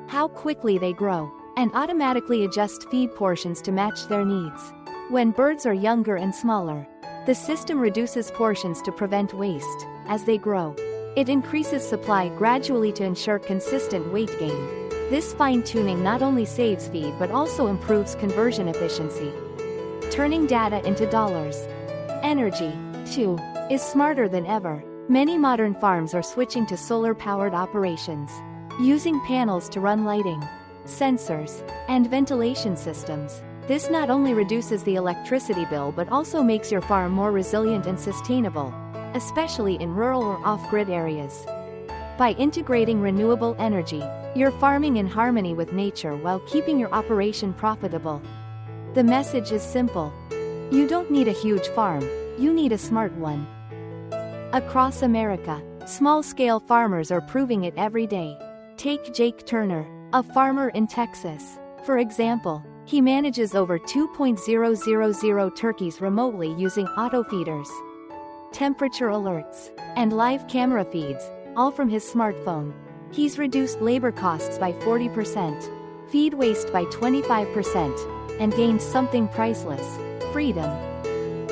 how quickly they grow, and automatically adjust feed portions to match their needs. When birds are younger and smaller, the system reduces portions to prevent waste. As they grow, it increases supply gradually to ensure consistent weight gain. This fine-tuning not only saves feed but also improves conversion efficiency, turning data into dollars. Energy, too, is smarter than ever. Many modern farms are switching to solar-powered operations, using panels to run lighting, sensors, and ventilation systems. This not only reduces the electricity bill but also makes your farm more resilient and sustainable, especially in rural or off-grid areas. By integrating renewable energy, you're farming in harmony with nature while keeping your operation profitable. The message is simple. You don't need a huge farm, you need a smart one. Across America, small-scale farmers are proving it every day. Take Jake Turner, a farmer in Texas. For example, he manages over 2,000 turkeys remotely using auto feeders, temperature alerts, and live camera feeds, all from his smartphone. He's reduced labor costs by 40%, feed waste by 25%, and gained something priceless: freedom.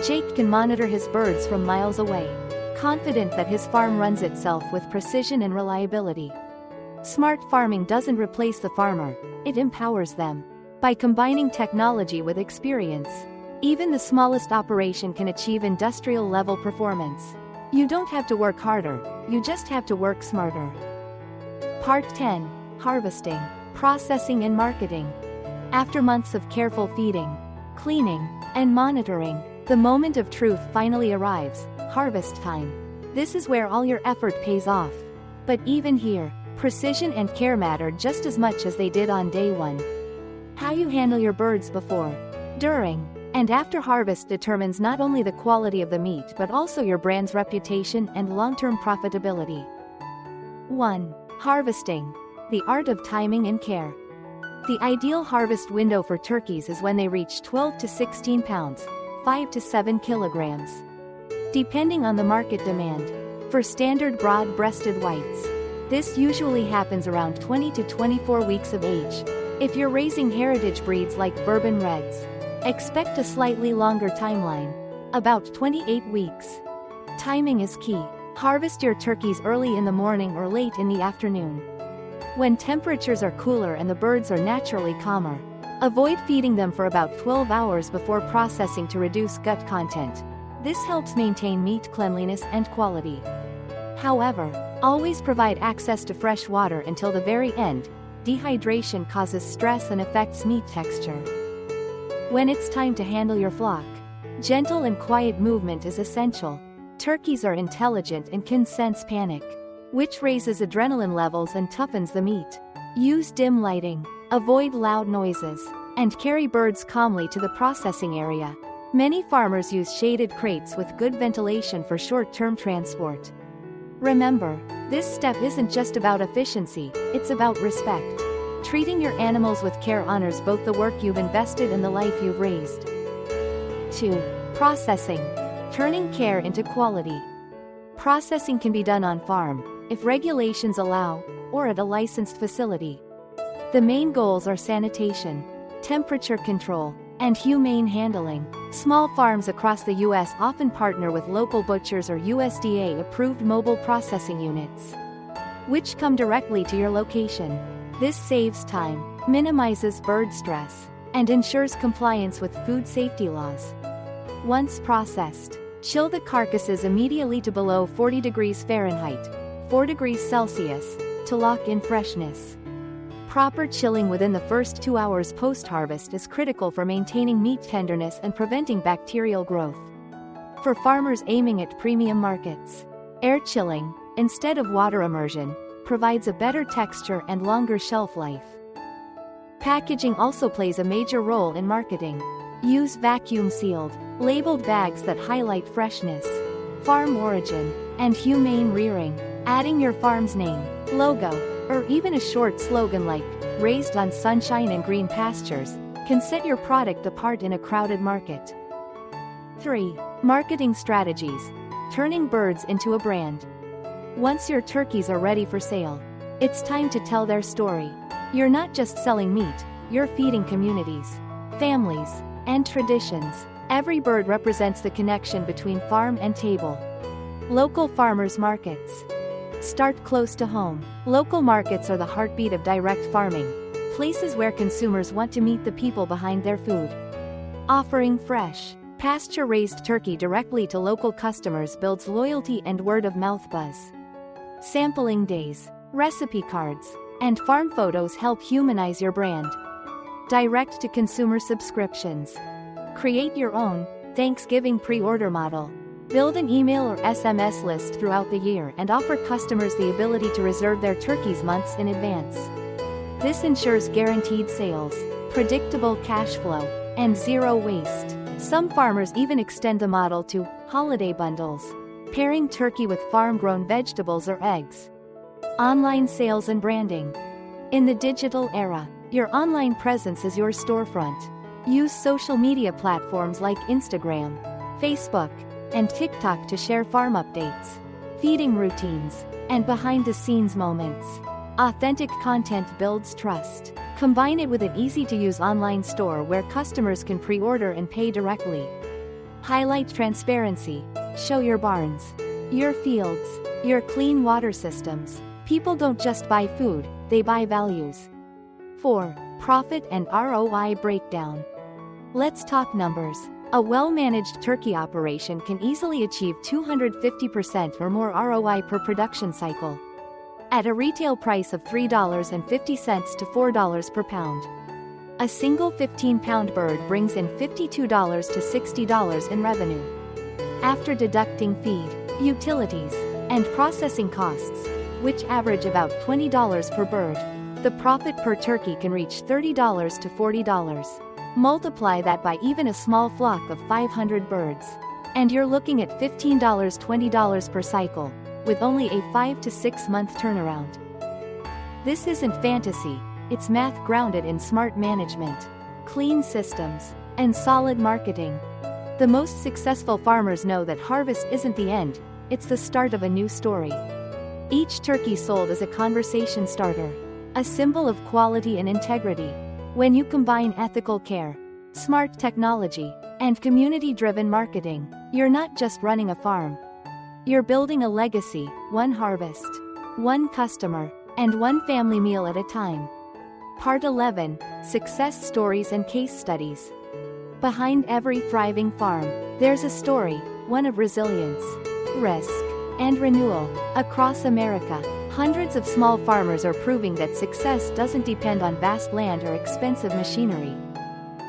Jake can monitor his birds from miles away, confident that his farm runs itself with precision and reliability. Smart farming doesn't replace the farmer, it empowers them. By combining technology with experience, even the smallest operation can achieve industrial-level performance. You don't have to work harder, you just have to work smarter. Part 10. Harvesting, Processing and Marketing. After months of careful feeding, cleaning, and monitoring, the moment of truth finally arrives: harvest time. This is where all your effort pays off. But even here, precision and care matter just as much as they did on day one. How you handle your birds before, during, and after harvest determines not only the quality of the meat but also your brand's reputation and long-term profitability. 1. Harvesting, the art of timing and care. The ideal harvest window for turkeys is when they reach 12 to 16 pounds, 5 to 7 kilograms, depending on the market demand. For standard broad-breasted whites, this usually happens around 20 to 24 weeks of age. If you're raising heritage breeds like Bourbon Reds, expect a slightly longer timeline, about 28 weeks. Timing is key. Harvest your turkeys early in the morning or late in the afternoon, when temperatures are cooler and the birds are naturally calmer. Avoid feeding them for about 12 hours before processing to reduce gut content. This helps maintain meat cleanliness and quality. However, always provide access to fresh water until the very end. Dehydration causes stress and affects meat texture. When it's time to handle your flock, gentle and quiet movement is essential. Turkeys are intelligent and can sense panic, which raises adrenaline levels and toughens the meat. Use dim lighting, avoid loud noises, and carry birds calmly to the processing area. Many farmers use shaded crates with good ventilation for short-term transport. Remember, this step isn't just about efficiency, it's about respect. Treating your animals with care honors both the work you've invested and the life you've raised. 2. Processing. Turning care into quality. Processing can be done on farm, if regulations allow, or at a licensed facility. The main goals are sanitation, temperature control, and humane handling. Small farms across the U.S. often partner with local butchers or USDA-approved mobile processing units, which come directly to your location. This saves time, minimizes bird stress, and ensures compliance with food safety laws. Once processed, chill the carcasses immediately to below 40 degrees Fahrenheit, 4 degrees Celsius, to lock in freshness. Proper chilling within the first 2 hours post-harvest is critical for maintaining meat tenderness and preventing bacterial growth. For farmers aiming at premium markets, air chilling, instead of water immersion, provides a better texture and longer shelf life. Packaging also plays a major role in marketing. Use vacuum-sealed, labeled bags that highlight freshness, farm origin, and humane rearing. Adding your farm's name, logo, or even a short slogan like, "Raised on sunshine and green pastures," can set your product apart in a crowded market. 3. Marketing strategies. Turning birds into a brand. Once your turkeys are ready for sale, it's time to tell their story. You're not just selling meat, you're feeding communities, families, and traditions. Every bird represents the connection between farm and table. Local farmers markets. Start close to home. Local markets are the heartbeat of direct farming, places where consumers want to meet the people behind their food. Offering fresh, pasture-raised turkey directly to local customers builds loyalty and word-of-mouth buzz. Sampling days, recipe cards, and farm photos help humanize your brand. Direct-to-consumer subscriptions. Create your own Thanksgiving pre-order model. Build an email or SMS list throughout the year and offer customers the ability to reserve their turkeys months in advance. This ensures guaranteed sales, predictable cash flow, and zero waste. Some farmers even extend the model to holiday bundles, pairing turkey with farm-grown vegetables or eggs. Online sales and branding. In the digital era, your online presence is your storefront. Use social media platforms like Instagram, Facebook, and TikTok to share farm updates, feeding routines, and behind-the-scenes moments. Authentic content builds trust. Combine it with an easy-to-use online store where customers can pre-order and pay directly. Highlight transparency. Show your barns, your fields, your clean water systems. People don't just buy food, they buy values. 4. Profit and ROI breakdown. Let's talk numbers. A well-managed turkey operation can easily achieve 250% or more ROI per production cycle, at a retail price of $3.50 to $4 per pound. A single 15-pound bird brings in $52 to $60 in revenue. After deducting feed, utilities, and processing costs, which average about $20 per bird, the profit per turkey can reach $30 to $40. Multiply that by even a small flock of 500 birds, and you're looking at $15 $20 per cycle, with only a 5 to 6 month turnaround. This isn't fantasy, it's math grounded in smart management, clean systems, and solid marketing. The most successful farmers know that harvest isn't the end, it's the start of a new story. Each turkey sold is a conversation starter, a symbol of quality and integrity. When you combine ethical care, smart technology, and community-driven marketing, you're not just running a farm. You're building a legacy, one harvest, one customer, and one family meal at a time. Part 11, Success Stories and Case Studies. Behind every thriving farm, there's a story, one of resilience, risk, and renewal. Across America, hundreds of small farmers are proving that success doesn't depend on vast land or expensive machinery.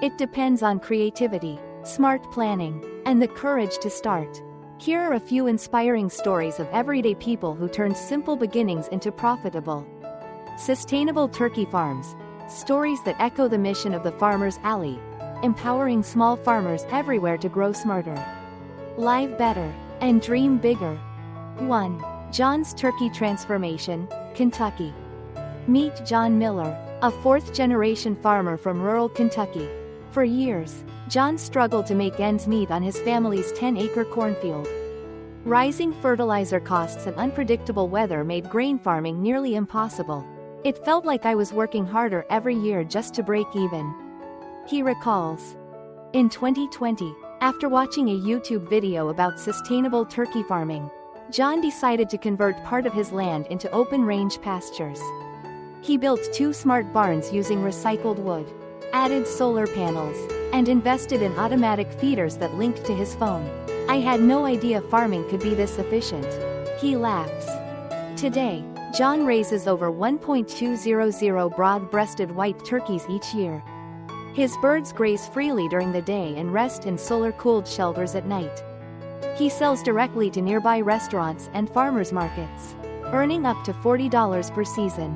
It depends on creativity, smart planning, and the courage to start. Here are a few inspiring stories of everyday people who turned simple beginnings into profitable, sustainable turkey farms. Stories that echo the mission of the Farmer's Alley, empowering small farmers everywhere to grow smarter, live better, and dream bigger. 1. John's Turkey Transformation, Kentucky. Meet John Miller, a fourth-generation farmer from rural Kentucky. For years, John struggled to make ends meet on his family's 10-acre cornfield. Rising fertilizer costs and unpredictable weather made grain farming nearly impossible. It felt like I was working harder every year just to break even, he recalls. In 2020, after watching a YouTube video about sustainable turkey farming, John decided to convert part of his land into open-range pastures. He built 2 smart barns using recycled wood, added solar panels, and invested in automatic feeders that linked to his phone. I had no idea farming could be this efficient, he laughs. Today, John raises over 1.200 broad-breasted white turkeys each year. His birds graze freely during the day and rest in solar-cooled shelters at night. He sells directly to nearby restaurants and farmers markets, earning up to $40 per season.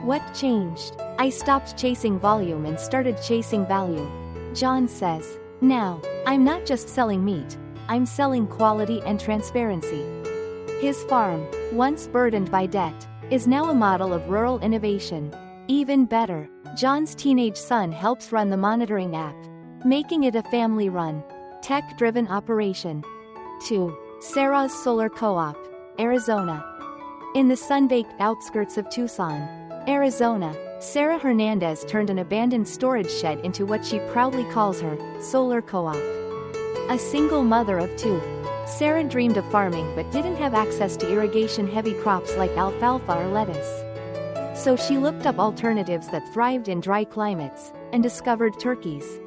What changed? I stopped chasing volume and started chasing value, John says. Now, I'm not just selling meat, I'm selling quality and transparency. His farm, once burdened by debt, is now a model of rural innovation. Even better, John's teenage son helps run the monitoring app, making it a family-run, tech-driven operation. 2. Sarah's Solar Co-op, Arizona. In the sun-baked outskirts of Tucson, Arizona, Sarah Hernandez turned an abandoned storage shed into what she proudly calls her solar co-op. A single mother of 2, Sarah dreamed of farming but didn't have access to irrigation-heavy crops like alfalfa or lettuce. So she looked up alternatives that thrived in dry climates, and discovered turkeys.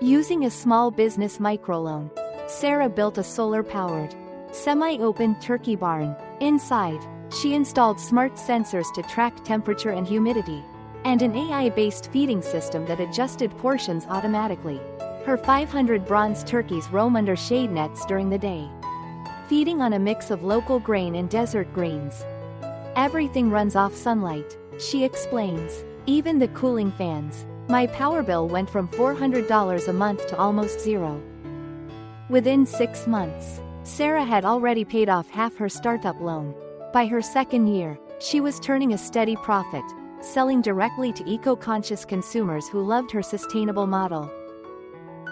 Using a small business microloan, Sarah built a solar-powered, semi-open turkey barn. Inside, she installed smart sensors to track temperature and humidity, and an AI-based feeding system that adjusted portions automatically. Her 500 bronze turkeys roam under shade nets during the day, feeding on a mix of local grain and desert greens. Everything runs off sunlight, she explains. Even the cooling fans. My power bill went from $400 a month to almost zero. Within 6 months, Sarah had already paid off half her startup loan. By her second year, she was turning a steady profit, selling directly to eco-conscious consumers who loved her sustainable model.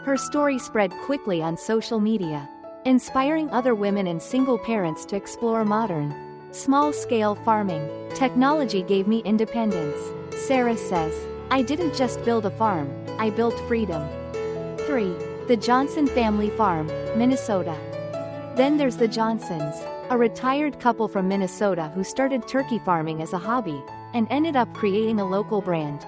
Her story spread quickly on social media, inspiring other women and single parents to explore modern, small-scale farming. Technology gave me independence, Sarah says. I didn't just build a farm, I built freedom. 3. The Johnson Family Farm, Minnesota. Then there's the Johnsons, a retired couple from Minnesota who started turkey farming as a hobby, and ended up creating a local brand.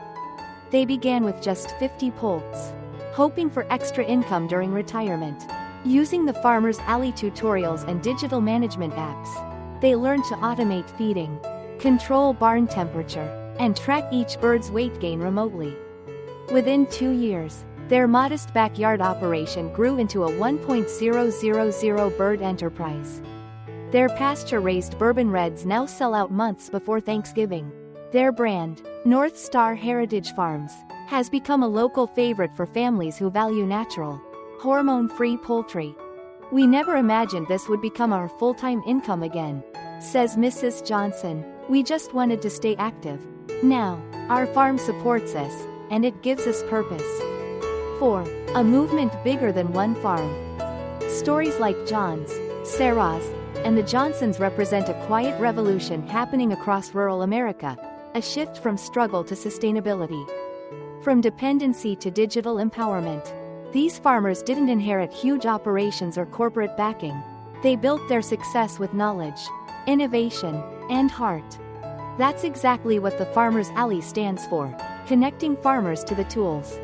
They began with just 50 poults, hoping for extra income during retirement. Using the Farmer's Alley tutorials and digital management apps, they learned to automate feeding, control barn temperature, and track each bird's weight gain remotely. Within 2 years, their modest backyard operation grew into a 1.000 bird enterprise. Their pasture-raised bourbon reds now sell out months before Thanksgiving. Their brand, North Star Heritage Farms, has become a local favorite for families who value natural, hormone-free poultry. We never imagined this would become our full-time income again, says Mrs. Johnson. We just wanted to stay active. Now, our farm supports us, and it gives us purpose. 4. A movement bigger than one farm. Stories like John's, Sarah's, and the Johnsons represent a quiet revolution happening across rural America, a shift from struggle to sustainability. From dependency to digital empowerment. These farmers didn't inherit huge operations or corporate backing. They built their success with knowledge, innovation, and heart. That's exactly what the Farmers Alley stands for, connecting farmers to the tools,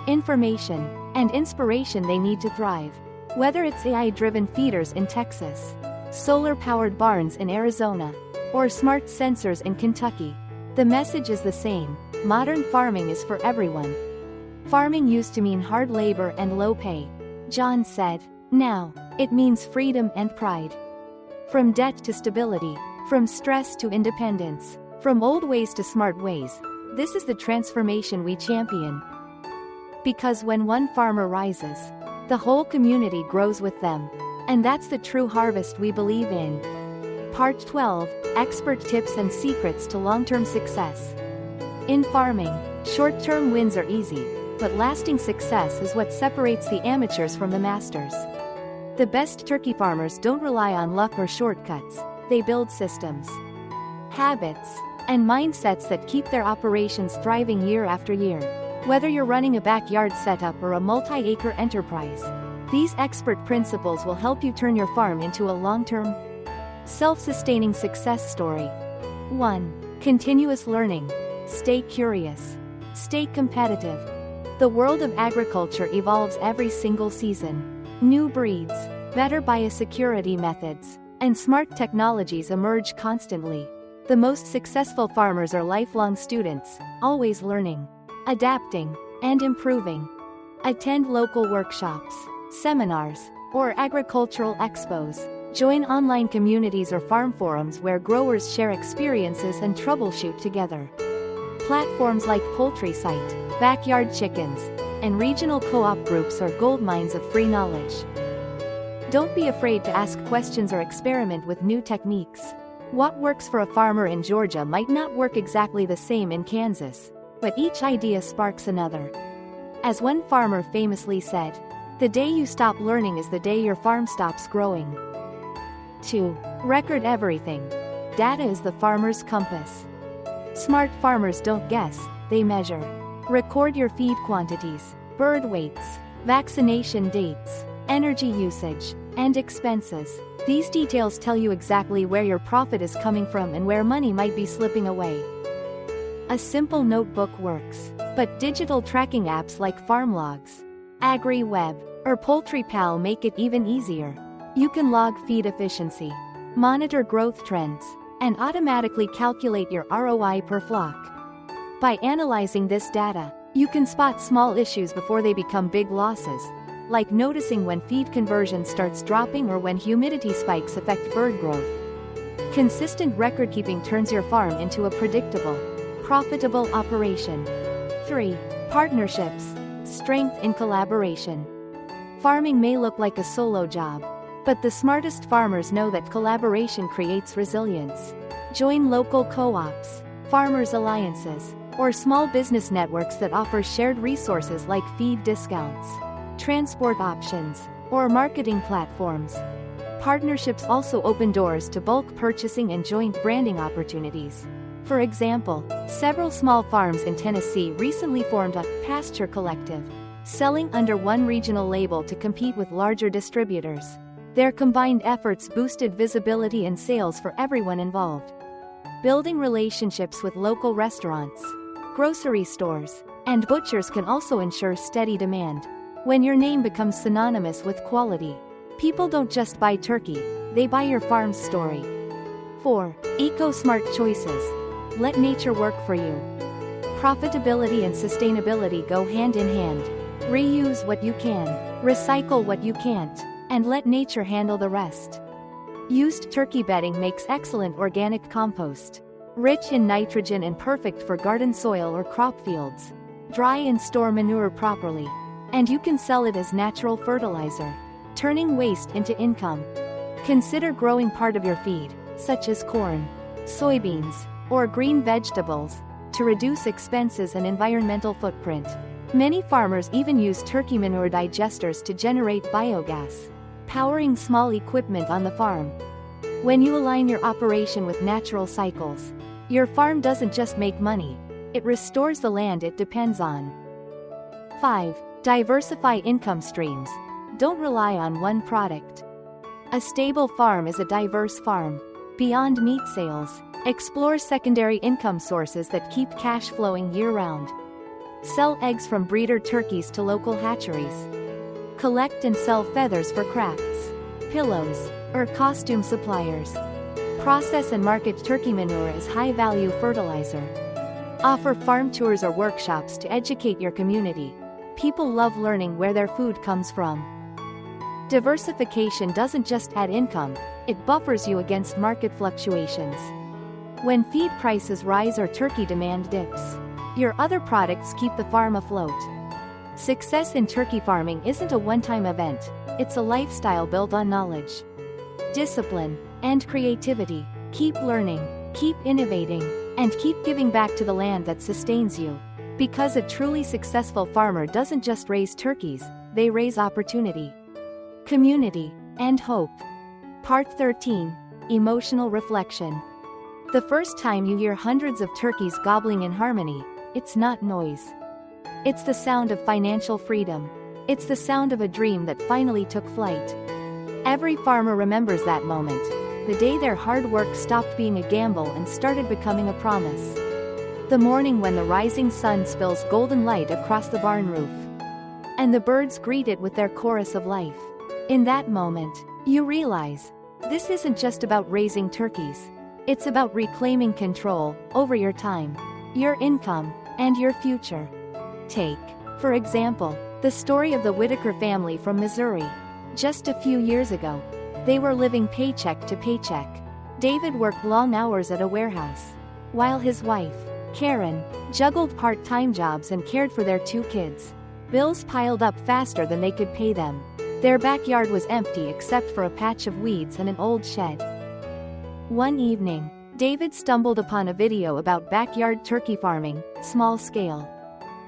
information, and inspiration they need to thrive. Whether it's AI-driven feeders in Texas, solar-powered barns in Arizona, or smart sensors in Kentucky, the message is the same: modern farming is for everyone. Farming used to mean hard labor and low pay, John said. Now, it means freedom and pride. From debt to stability, from stress to independence, from old ways to smart ways, this is the transformation we champion. Because when one farmer rises, the whole community grows with them. And that's the true harvest we believe in. Part 12, Expert Tips and Secrets to Long-Term Success. In farming, short-term wins are easy, but lasting success is what separates the amateurs from the masters. The best turkey farmers don't rely on luck or shortcuts, they build systems, habits, and mindsets that keep their operations thriving year after year. Whether you're running a backyard setup or a multi-acre enterprise, these expert principles will help you turn your farm into a long-term, self-sustaining success story. 1. Continuous learning. Stay curious. Stay competitive. The world of agriculture evolves every single season. New breeds, better biosecurity methods, and smart technologies emerge constantly. The most successful farmers are lifelong students, always learning, adapting, and improving. Attend local workshops, seminars, or agricultural expos. Join online communities or farm forums where growers share experiences and troubleshoot together. Platforms like Poultry Site, Backyard Chickens, and regional co-op groups are goldmines of free knowledge. Don't be afraid to ask questions or experiment with new techniques. What works for a farmer in Georgia might not work exactly the same in Kansas, but each idea sparks another. As one farmer famously said, "The day you stop learning is the day your farm stops growing." 2. Record everything. Data is the farmer's compass. Smart farmers don't guess, they measure. Record your feed quantities, bird weights, vaccination dates, energy usage, and expenses. These details tell you exactly where your profit is coming from and where money might be slipping away. A simple notebook works, but digital tracking apps like FarmLogs, AgriWeb, or PoultryPal make it even easier. You can log feed efficiency, monitor growth trends, and automatically calculate your ROI per flock. By analyzing this data, you can spot small issues before they become big losses, like noticing when feed conversion starts dropping or when humidity spikes affect bird growth. Consistent record-keeping turns your farm into a predictable, profitable operation. 3. Partnerships. Strength in collaboration. Farming may look like a solo job, but the smartest farmers know that collaboration creates resilience. Join local co-ops, farmers' alliances, or small business networks that offer shared resources like feed discounts, transport options, or marketing platforms. Partnerships also open doors to bulk purchasing and joint branding opportunities. For example, several small farms in Tennessee recently formed a pasture collective, selling under one regional label to compete with larger distributors. Their combined efforts boosted visibility and sales for everyone involved. Building relationships with local restaurants, grocery stores, and butchers can also ensure steady demand. When your name becomes synonymous with quality, people don't just buy turkey, they buy your farm's story. 4. Eco-smart choices. Let nature work for you. Profitability and sustainability go hand in hand. Reuse what you can, recycle what you can't, and let nature handle the rest. Used turkey bedding makes excellent organic compost, rich in nitrogen and perfect for garden soil or crop fields. Dry and store manure properly, and you can sell it as natural fertilizer, turning waste into income. Consider growing part of your feed, such as corn, soybeans, or green vegetables, to reduce expenses and environmental footprint. Many farmers even use turkey manure digesters to generate biogas, powering small equipment on the farm. When you align your operation with natural cycles, your farm doesn't just make money, it restores the land it depends on. 5. Diversify income streams. Don't rely on one product. A stable farm is a diverse farm. Beyond meat sales, explore secondary income sources that keep cash flowing year-round. Sell eggs from breeder turkeys to local hatcheries. Collect and sell feathers for crafts, pillows, or costume suppliers. Process and market turkey manure as high-value fertilizer. Offer farm tours or workshops to educate your community. People love learning where their food comes from. Diversification doesn't just add income, it buffers you against market fluctuations. When feed prices rise or turkey demand dips, your other products keep the farm afloat. Success in turkey farming isn't a one-time event, it's a lifestyle built on knowledge, discipline, and creativity. Keep learning, keep innovating, and keep giving back to the land that sustains you. Because a truly successful farmer doesn't just raise turkeys, they raise opportunity, community, and hope. Part 13. Emotional Reflection. The first time you hear hundreds of turkeys gobbling in harmony, it's not noise. It's the sound of financial freedom. It's the sound of a dream that finally took flight. Every farmer remembers that moment, the day their hard work stopped being a gamble and started becoming a promise. The morning when the rising sun spills golden light across the barn roof, and the birds greet it with their chorus of life. In that moment, you realize, this isn't just about raising turkeys. It's about reclaiming control over your time, your income, and your future. Take, for example, the story of the Whitaker family from Missouri. Just a few years ago, they were living paycheck to paycheck. David worked long hours at a warehouse, while his wife, Karen, juggled part-time jobs and cared for their 2 kids. Bills piled up faster than they could pay them. Their backyard was empty except for a patch of weeds and an old shed. One evening, David stumbled upon a video about backyard turkey farming, small scale,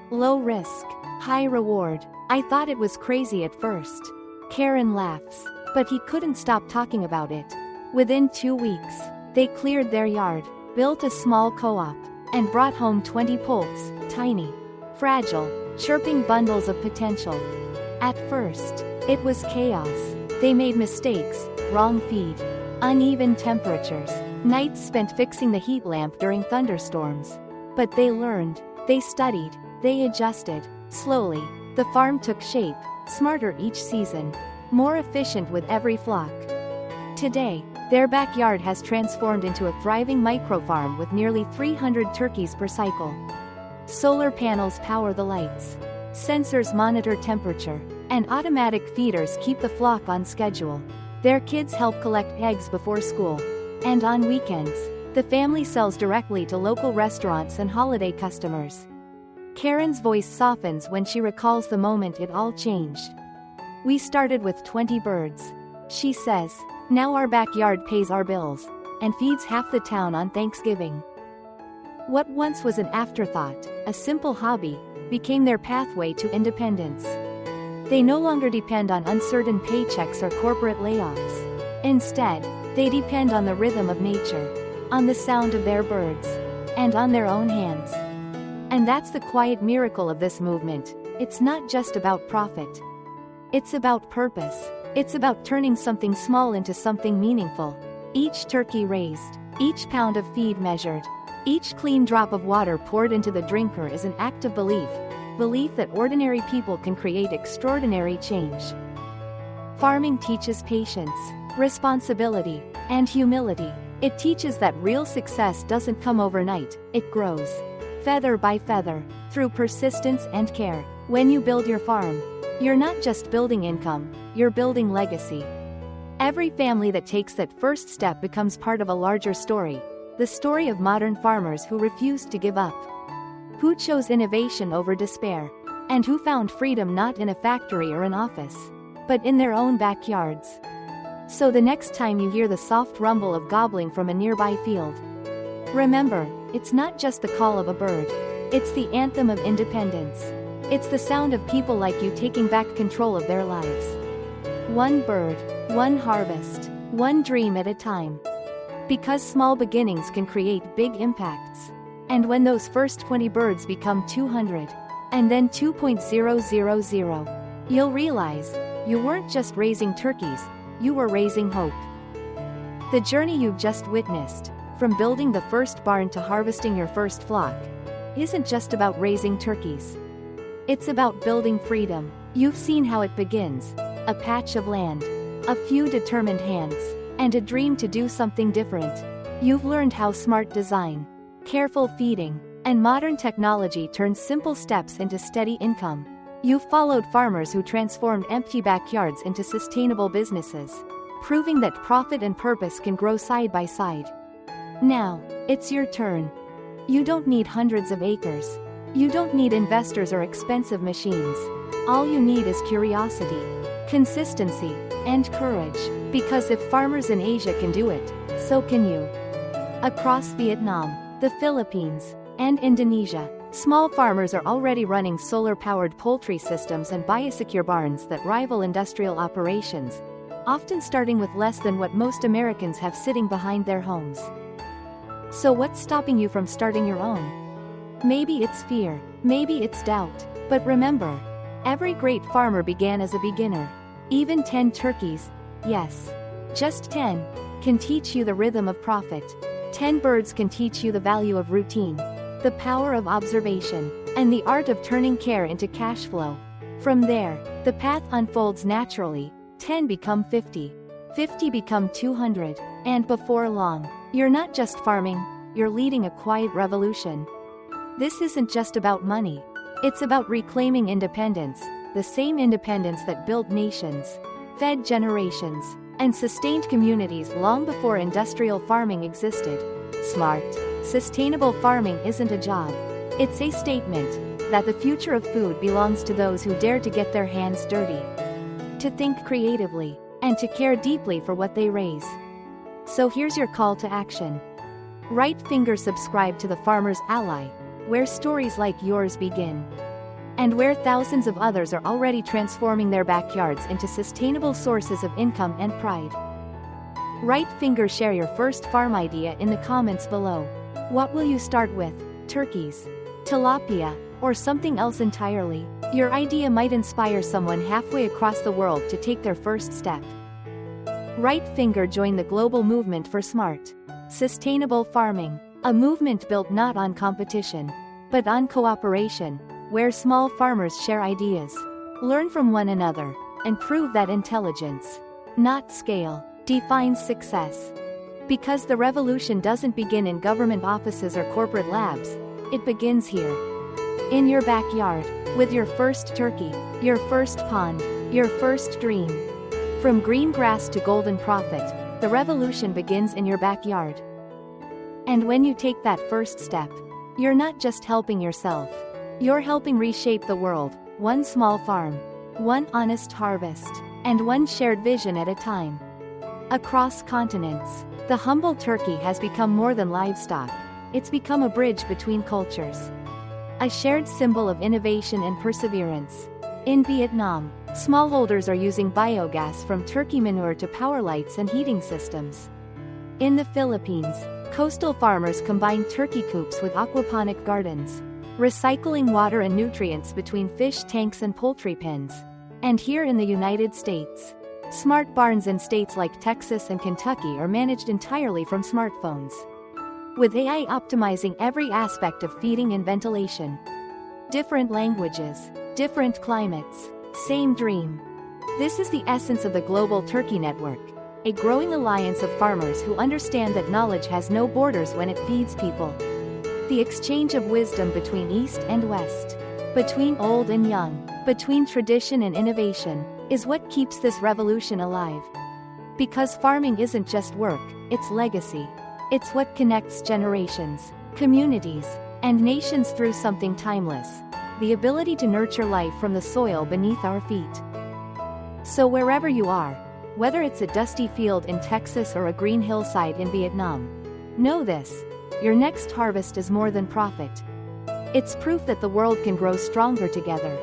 low risk, high reward. I thought it was crazy at first. Karen laughs, but he couldn't stop talking about it. Within 2 weeks, they cleared their yard, built a small co-op, and brought home 20 poults, tiny, fragile, chirping bundles of potential. At first, it was chaos. They made mistakes, wrong feed, uneven temperatures, nights spent fixing the heat lamp during thunderstorms. But they learned, they studied, they adjusted. Slowly, the farm took shape, smarter each season, more efficient with every flock. Today, their backyard has transformed into a thriving microfarm with nearly 300 turkeys per cycle. Solar panels power the lights, sensors monitor temperature, and automatic feeders keep the flock on schedule. Their kids help collect eggs before school, and on weekends, the family sells directly to local restaurants and holiday customers. Karen's voice softens when she recalls the moment it all changed. We started with 20 birds, she says. Now our backyard pays our bills, and feeds half the town on Thanksgiving. What once was an afterthought, a simple hobby, became their pathway to independence. They no longer depend on uncertain paychecks or corporate layoffs. Instead, they depend on the rhythm of nature, on the sound of their birds, and on their own hands. And that's the quiet miracle of this movement. It's not just about profit. It's about purpose. It's about turning something small into something meaningful. Each turkey raised, each pound of feed measured, each clean drop of water poured into the drinker is an act of belief that ordinary people can create extraordinary change. Farming teaches patience, responsibility, and humility. It teaches that real success doesn't come overnight, it grows, feather by feather, through persistence and care. When you build your farm, you're not just building income, you're building legacy. Every family that takes that first step becomes part of a larger story, the story of modern farmers who refused to give up, who chose innovation over despair, and who found freedom not in a factory or an office, but in their own backyards. So the next time you hear the soft rumble of gobbling from a nearby field, remember, it's not just the call of a bird, it's the anthem of independence. It's the sound of people like you taking back control of their lives. One bird, one harvest, one dream at a time. Because small beginnings can create big impacts. And when those first 20 birds become 200, and then 2.000, you'll realize, you weren't just raising turkeys, you were raising hope. The journey you've just witnessed, from building the first barn to harvesting your first flock, isn't just about raising turkeys. It's about building freedom. You've seen how it begins: a patch of land, a few determined hands, and a dream to do something different. You've learned how smart design, careful feeding, and modern technology turn simple steps into steady income. You've followed farmers who transformed empty backyards into sustainable businesses, proving that profit and purpose can grow side by side. Now, it's your turn. You don't need hundreds of acres. You don't need investors or expensive machines. All you need is curiosity, consistency, and courage. Because if farmers in Asia can do it, so can you. Across Vietnam, the Philippines, and Indonesia, small farmers are already running solar-powered poultry systems and biosecure barns that rival industrial operations, often starting with less than what most Americans have sitting behind their homes. So what's stopping you from starting your own? Maybe it's fear, maybe it's doubt, but remember, every great farmer began as a beginner. Even 10 turkeys, yes, just 10, can teach you the rhythm of profit. 10 birds can teach you the value of routine, the power of observation, and the art of turning care into cash flow. From there, the path unfolds naturally. 10 become 50. 50 become 200. And before long, you're not just farming, you're leading a quiet revolution. This isn't just about money. It's about reclaiming independence, the same independence that built nations, fed generations, and sustained communities long before industrial farming existed. Smart, sustainable farming isn't a job. It's a statement that the future of food belongs to those who dare to get their hands dirty, to think creatively, and to care deeply for what they raise. So here's your call to action. Right finger subscribe to the Farmer's Ally, where stories like yours begin, and where thousands of others are already transforming their backyards into sustainable sources of income and pride. Right finger share your first farm idea in the comments below. What will you start with? Turkeys, tilapia, or something else entirely? Your idea might inspire someone halfway across the world to take their first step. Right finger join the global movement for smart, sustainable farming, a movement built not on competition, but on cooperation, where small farmers share ideas, learn from one another, and prove that intelligence, not scale, defines success. Because the revolution doesn't begin in government offices or corporate labs, it begins here. In your backyard, with your first turkey, your first pond, your first dream. From green grass to golden profit, the revolution begins in your backyard. And when you take that first step, you're not just helping yourself. You're helping reshape the world, one small farm, one honest harvest, and one shared vision at a time. Across continents, the humble turkey has become more than livestock. It's become a bridge between cultures, a shared symbol of innovation and perseverance. In Vietnam, smallholders are using biogas from turkey manure to power lights and heating systems. In the Philippines, coastal farmers combine turkey coops with aquaponic gardens, recycling water and nutrients between fish tanks and poultry pens. And here in the United States, smart barns in states like Texas and Kentucky are managed entirely from smartphones, with AI optimizing every aspect of feeding and ventilation. Different languages, different climates, same dream. This is the essence of the Global Turkey Network, a growing alliance of farmers who understand that knowledge has no borders when it feeds people. The exchange of wisdom between East and West, between old and young, between tradition and innovation, is what keeps this revolution alive. Because farming isn't just work, it's legacy. It's what connects generations, communities, and nations through something timeless: the ability to nurture life from the soil beneath our feet. So wherever you are, whether it's a dusty field in Texas or a green hillside in Vietnam, know this: your next harvest is more than profit. It's proof that the world can grow stronger together.